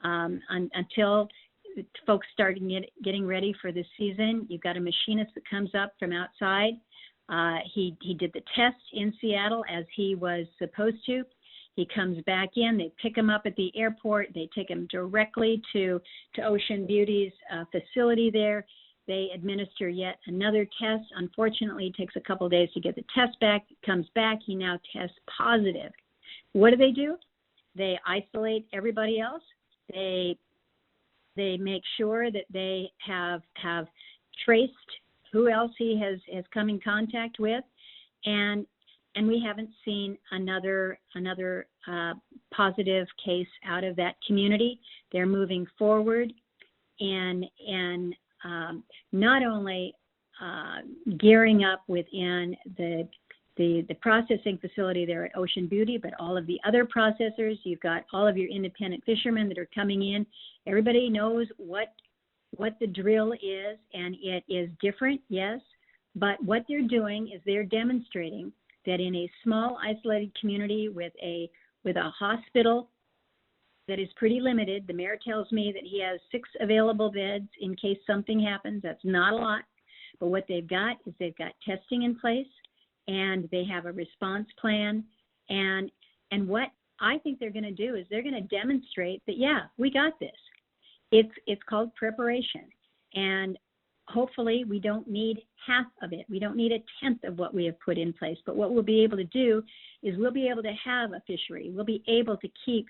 [SPEAKER 2] until folks started getting ready for the season. You've got a machinist that comes up from outside. He did the test in Seattle as he was supposed to. He comes back in. They pick him up at the airport. They take him directly to Ocean Beauty's facility there. They administer yet another test. Unfortunately, it takes a couple of days to get the test back. It comes back. He now tests positive. What do? They isolate everybody else. They make sure that they have traced who else he has come in contact with, and we haven't seen another positive case out of that community. They're moving forward and not only gearing up within the processing facility there at Ocean Beauty, but all of the other processors. You've got all of your independent fishermen that are coming in. Everybody knows what the drill is, and it is different, yes, but what they're doing is they're demonstrating that in a small isolated community with a hospital that is pretty limited. The mayor tells me that he has 6 available beds in case something happens. That's not a lot, but what they've got is they've got testing in place, and they have a response plan. And what I think they're going to do is they're going to demonstrate that, yeah, we got this. It's called preparation. And hopefully we don't need half of it. We don't need a tenth of what we have put in place. But what we'll be able to do is we'll be able to have a fishery. We'll be able to keep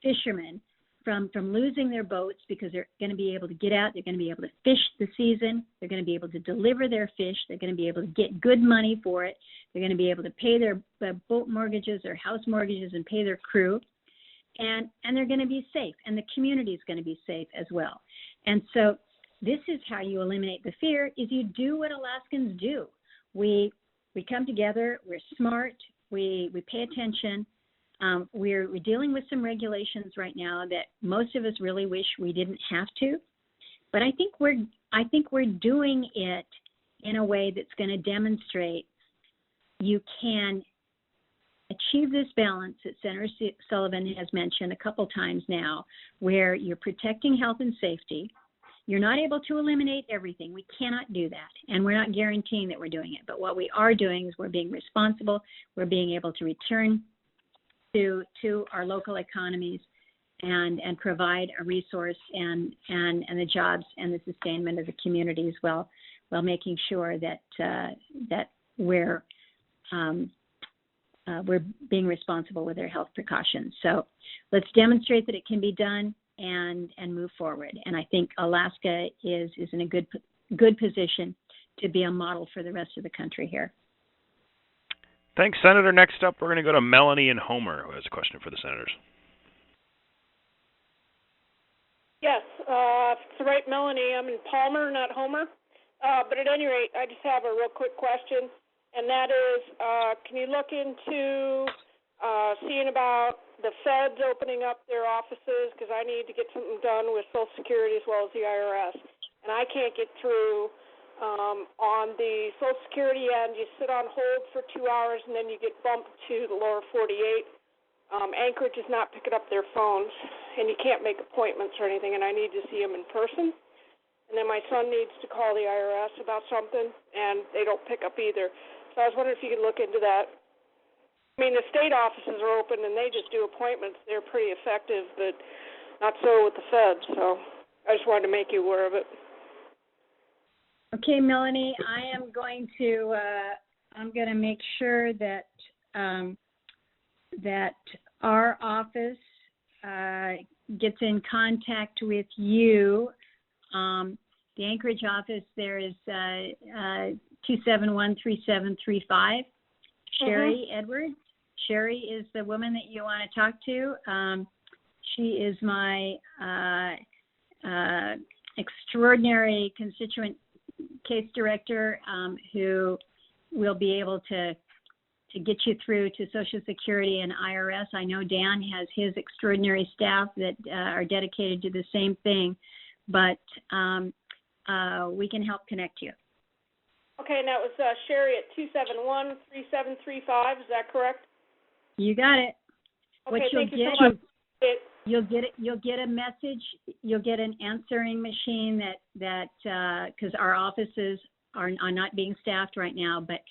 [SPEAKER 2] fishermen from losing their boats because they're going to be able to get out. They're going to be able to fish the season. They're going to be able to deliver their fish. They're going to be able to get good money for it. They're going to be able to pay their boat mortgages, their house mortgages, and pay their crew. And they're going to be safe, and the community is going to be safe as well. And so this is how you eliminate the fear, is you do what Alaskans do. We come together, we're smart, we pay attention. We're dealing with some regulations right now that most of us really wish we didn't have to, But I think we're doing it in a way that's going to demonstrate you can achieve this balance that Senator Sullivan has mentioned a couple times now, where you're protecting health and safety. You're not able to eliminate everything. We cannot do that, and we're not guaranteeing that we're doing it. But what we are doing is we're being responsible. We're being able to return to our local economies and provide a resource and the jobs and the sustainment of the communities while making sure that we're being responsible with our health precautions. So let's demonstrate that it can be done and move forward. And I think Alaska is in a good position to be a model for the rest of the country here.
[SPEAKER 1] Thanks, Senator. Next up, we're going to go to Melanie and Homer, who has a question for the senators.
[SPEAKER 8] Yes, if it's the right Melanie, I'm in Palmer, not Homer. But at any rate, I just have a real quick question, and that is, can you look into seeing about the feds opening up their offices, because I need to get something done with Social Security as well as the IRS, and I can't get through. On the Social Security end, you sit on hold for 2 hours, and then you get bumped to the lower 48. Anchorage is not picking up their phones, and you can't make appointments or anything, and I need to see them in person. And then my son needs to call the IRS about something, and they don't pick up either. So I was wondering if you could look into that. I mean, the state offices are open, and they just do appointments. They're pretty effective, but not so with the feds. So I just wanted to make you aware of it.
[SPEAKER 2] Okay, Melanie, I'm going to make sure that that our office gets in contact with you. The Anchorage office there is 271-3735. Sherry Edwards. Sherry is the woman that you want to talk to. She is my extraordinary constituent case director who will be able to get you through to Social Security and IRS. I know Dan has his extraordinary staff that are dedicated to the same thing, but we can help connect you.
[SPEAKER 8] Okay, and that was Sherry at 271-3735. Is that correct?
[SPEAKER 2] You got it.
[SPEAKER 8] Okay,
[SPEAKER 2] what you'll
[SPEAKER 8] thank you
[SPEAKER 2] get,
[SPEAKER 8] so much.
[SPEAKER 2] You'll get a message. You'll get an answering machine that because our offices are not being staffed right now, but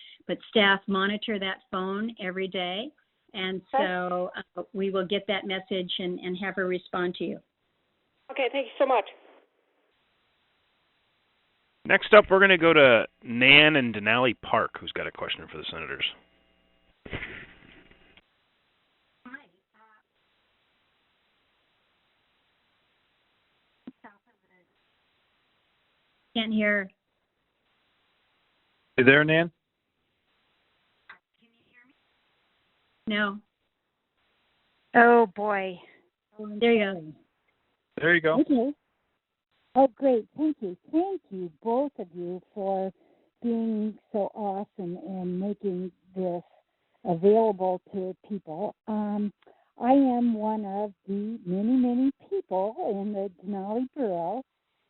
[SPEAKER 2] staff monitor that phone every day, and so we will get that message and have her respond to you.
[SPEAKER 8] Okay, thank you so much.
[SPEAKER 1] Next up, we're going to go to Nan in Denali Park, who's got a question for the senators.
[SPEAKER 2] Can't hear.
[SPEAKER 3] You there, Nan?
[SPEAKER 2] Can you hear me? No.
[SPEAKER 6] Oh, boy.
[SPEAKER 2] There you go.
[SPEAKER 3] There you go.
[SPEAKER 9] Okay. Oh, great. Thank you. Thank you, both of you, for being so awesome and making this available to people. I am one of the many, many people in the Denali Borough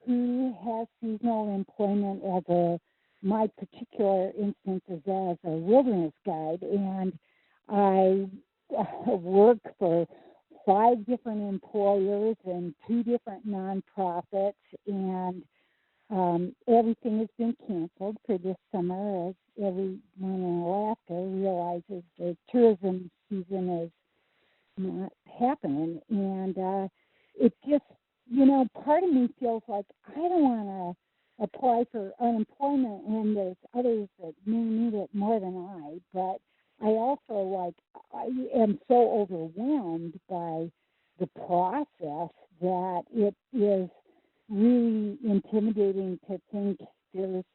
[SPEAKER 9] who has seasonal employment my particular instance is as a wilderness guide, and I work for 5 different employers and 2 different nonprofits, and everything has been canceled for this summer as everyone in Alaska realizes the tourism season is not happening. And it just, part of me feels like I don't want to apply for unemployment when there's others that may need it more than I, but I also, I am so overwhelmed by the process that it is really intimidating to think there's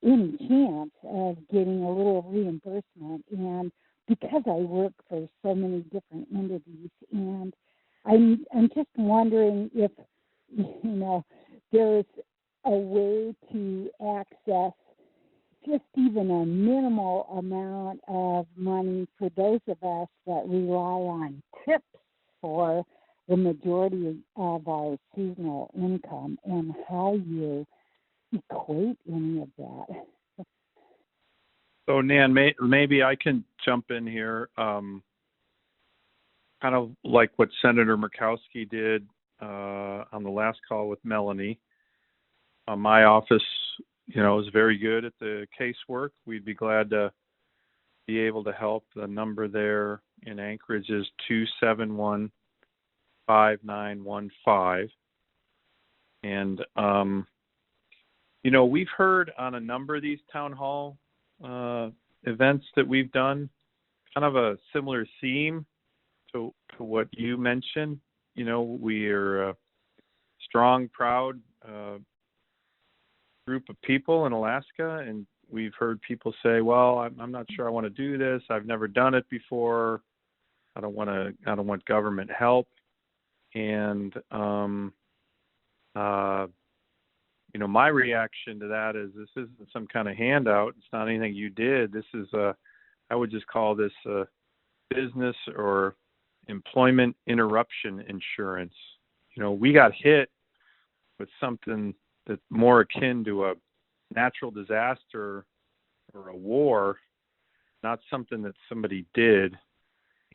[SPEAKER 9] any chance of getting a little reimbursement. And because I work for so many different entities, and I'm just wondering if, there's a way to access just even a minimal amount of money for those of us that rely on tips for the majority of our seasonal income and how you equate any of that.
[SPEAKER 3] So, Nan, maybe I can jump in here, kind of like what Senator Murkowski did on the last call with Melanie. My office, is very good at the casework. We'd be glad to be able to help. The number there in Anchorage is 271-5915. And, we've heard on a number of these town hall events that we've done kind of a similar theme to what you mentioned. We're a strong, proud group of people in Alaska, and we've heard people say, well, I'm not sure I want to do this. I've never done it before. I don't want government help. And my reaction to that is this isn't some kind of handout. It's not anything you did. This is I would just call this business or employment interruption insurance. We got hit with something that's more akin to a natural disaster or a war, not something that somebody did.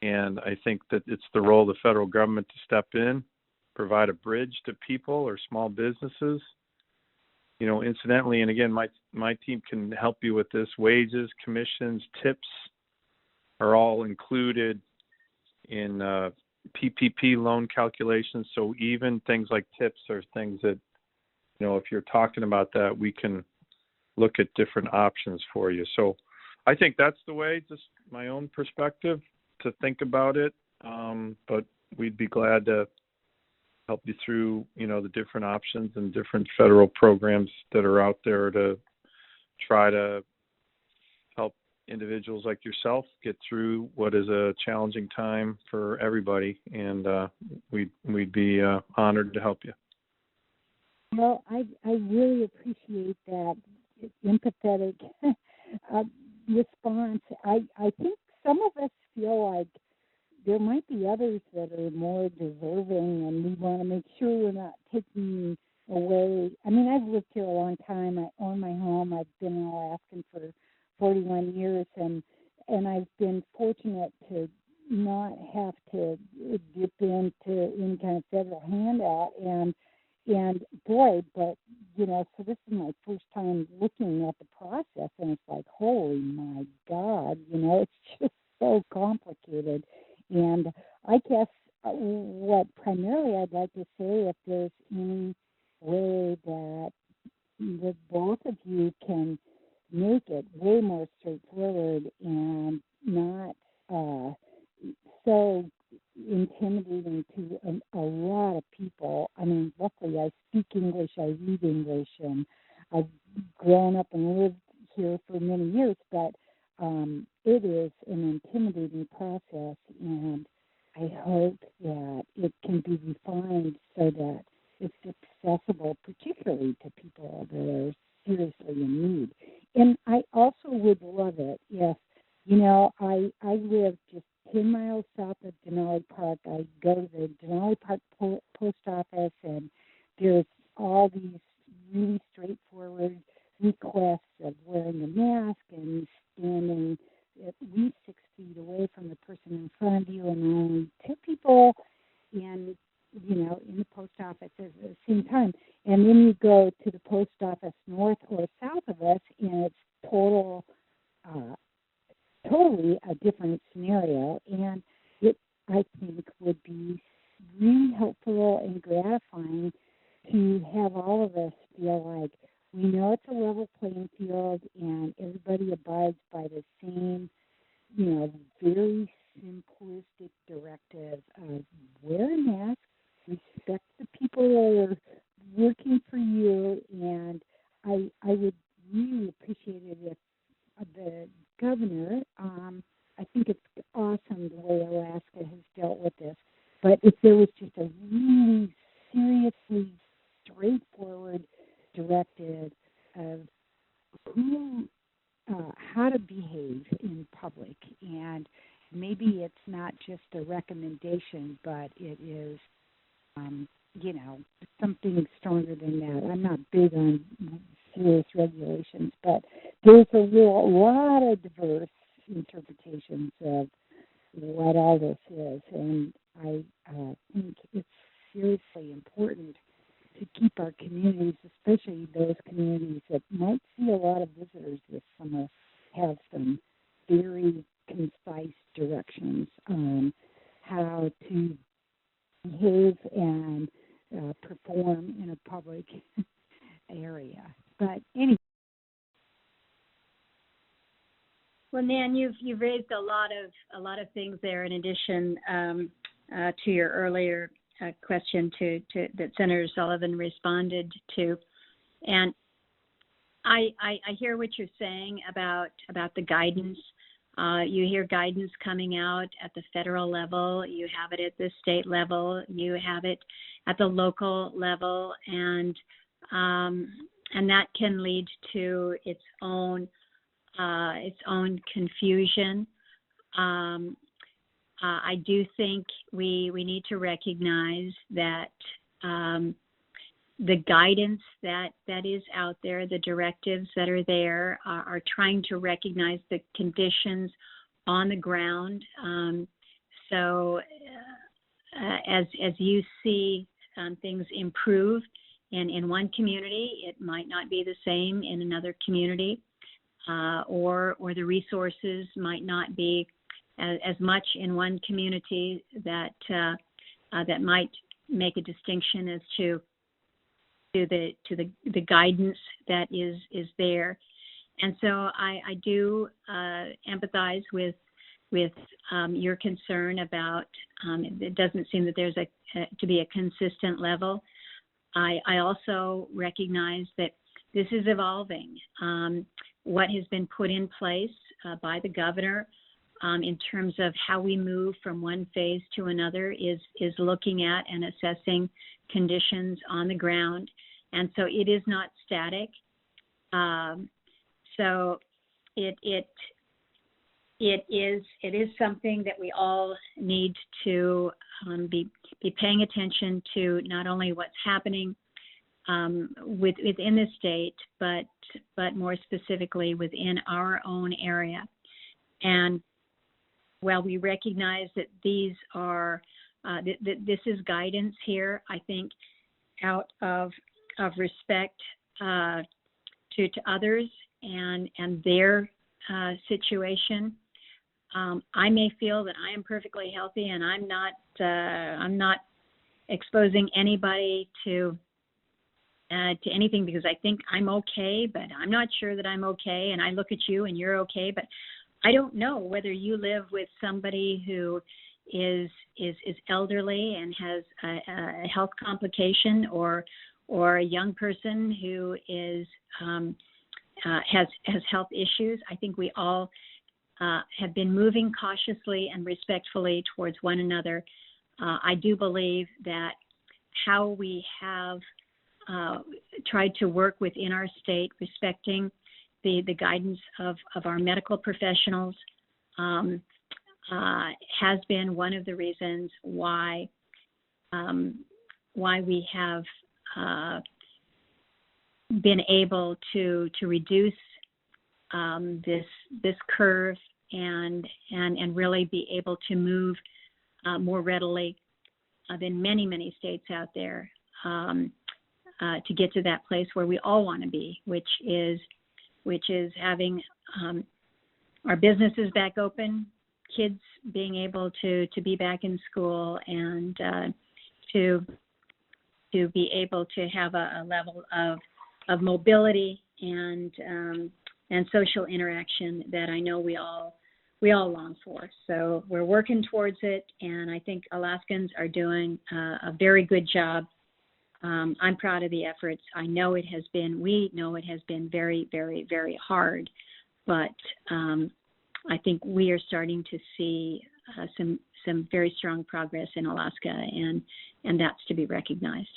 [SPEAKER 3] And I think that it's the role of the federal government to step in, provide a bridge to people or small businesses. Incidentally, and again, my team can help you with this. Wages, commissions, tips are all included in PPP loan calculations. So even things like tips are things that, if you're talking about that, we can look at different options for you. So I think that's the way, just my own perspective, to think about it. But we'd be glad to help you through, the different options and different federal programs that are out there to try to help individuals like yourself get through what is a challenging time for everybody. And we'd be honored to help you.
[SPEAKER 9] Well, I really appreciate that empathetic response. I think some of us feel like there might be others that are more deserving, and we want to make sure we're not taking away. I mean, I've lived here a long time. I own my home. I've been in Alaska for 41 years, and I've been fortunate to not have to dip into any kind of federal handout. And boy, but so this is my first time looking at the process, and it's like, holy my God, it's just so complicated. And I guess what primarily I'd like to say, if there's any way that both of you can make it way more straightforward and not so intimidating to a lot of people. I mean, luckily I speak English, I read English, and I've grown up and lived here for many years, but it is an intimidating process, and I hope that it can be refined so that it's accessible, particularly to people that are seriously in need. And I also would love it if, I live just 10 miles south of Denali Park. I go to the Denali Park post office, and there's all these really straightforward requests of wearing a mask and standing at least 6 feet away from the person in front of you, and only 2 people in the post office at the same time. And then you go to the post office north or south of us, and it's totally a different scenario. And it, I think, would be really helpful and gratifying to have all of us feel like we know it's a level playing field and everybody abides by the same, very simplistic directive of wear a mask, respect the people that are working for you, and I would really appreciate it if the governor, I think it's awesome the way Alaska has dealt with this, but if there was just a really seriously straightforward directive of how to behave in public, and maybe it's not just a recommendation, but it is something stronger than that. I'm not big on serious regulations, but there's a lot of diverse interpretations of what all this is, and I think it's seriously important to keep our communities, especially those communities that might see a lot of visitors this summer, have some very concise directions on how to behave and perform in a public area. But anyway.
[SPEAKER 2] Well, Nan, you've raised a lot of things there. In addition to your earlier question that Senator Sullivan responded to, and I hear what you're saying about the guidance. You hear guidance coming out at the federal level. You have it at the state level. You have it at the local level, and that can lead to its own confusion. I do think we need to recognize that the guidance that is out there, the directives that are there, are trying to recognize the conditions on the ground. So as you see things improve in one community, it might not be the same in another community. Or the resources might not be as much in one community that might make a distinction as to the guidance that is there. And so I do empathize with your concern about it doesn't seem that there's to be a consistent level. I also recognize that this is evolving. What has been put in place by the governor in terms of how we move from one phase to another is looking at and assessing conditions on the ground, and so it is not static. So it is something that we all need to be paying attention to, not only what's happening within the state, but more specifically within our own area. And while we recognize that these are this is guidance here, I think out of respect to others and their situation, I may feel that I am perfectly healthy and I'm not exposing anybody to anything because I think I'm okay, but I'm not sure that I'm okay. And I look at you and you're okay, but I don't know whether you live with somebody who is elderly and has a health complication, or a young person who is has health issues. I think we all have been moving cautiously and respectfully towards one another. I do believe that how we have tried to work within our state, respecting the guidance of our medical professionals, has been one of the reasons why we have been able to reduce this curve and really be able to move more readily than many states out there to get to that place where we all want to be, which is having our businesses back open, kids being able to be back in school, and to be able to have a level of mobility and social interaction that I know we all long for. So we're working towards it, and I think Alaskans are doing a very good job. I'm proud of the efforts. We know it has been very, very, very hard, but I think we are starting to see some very strong progress in Alaska, and that's to be recognized.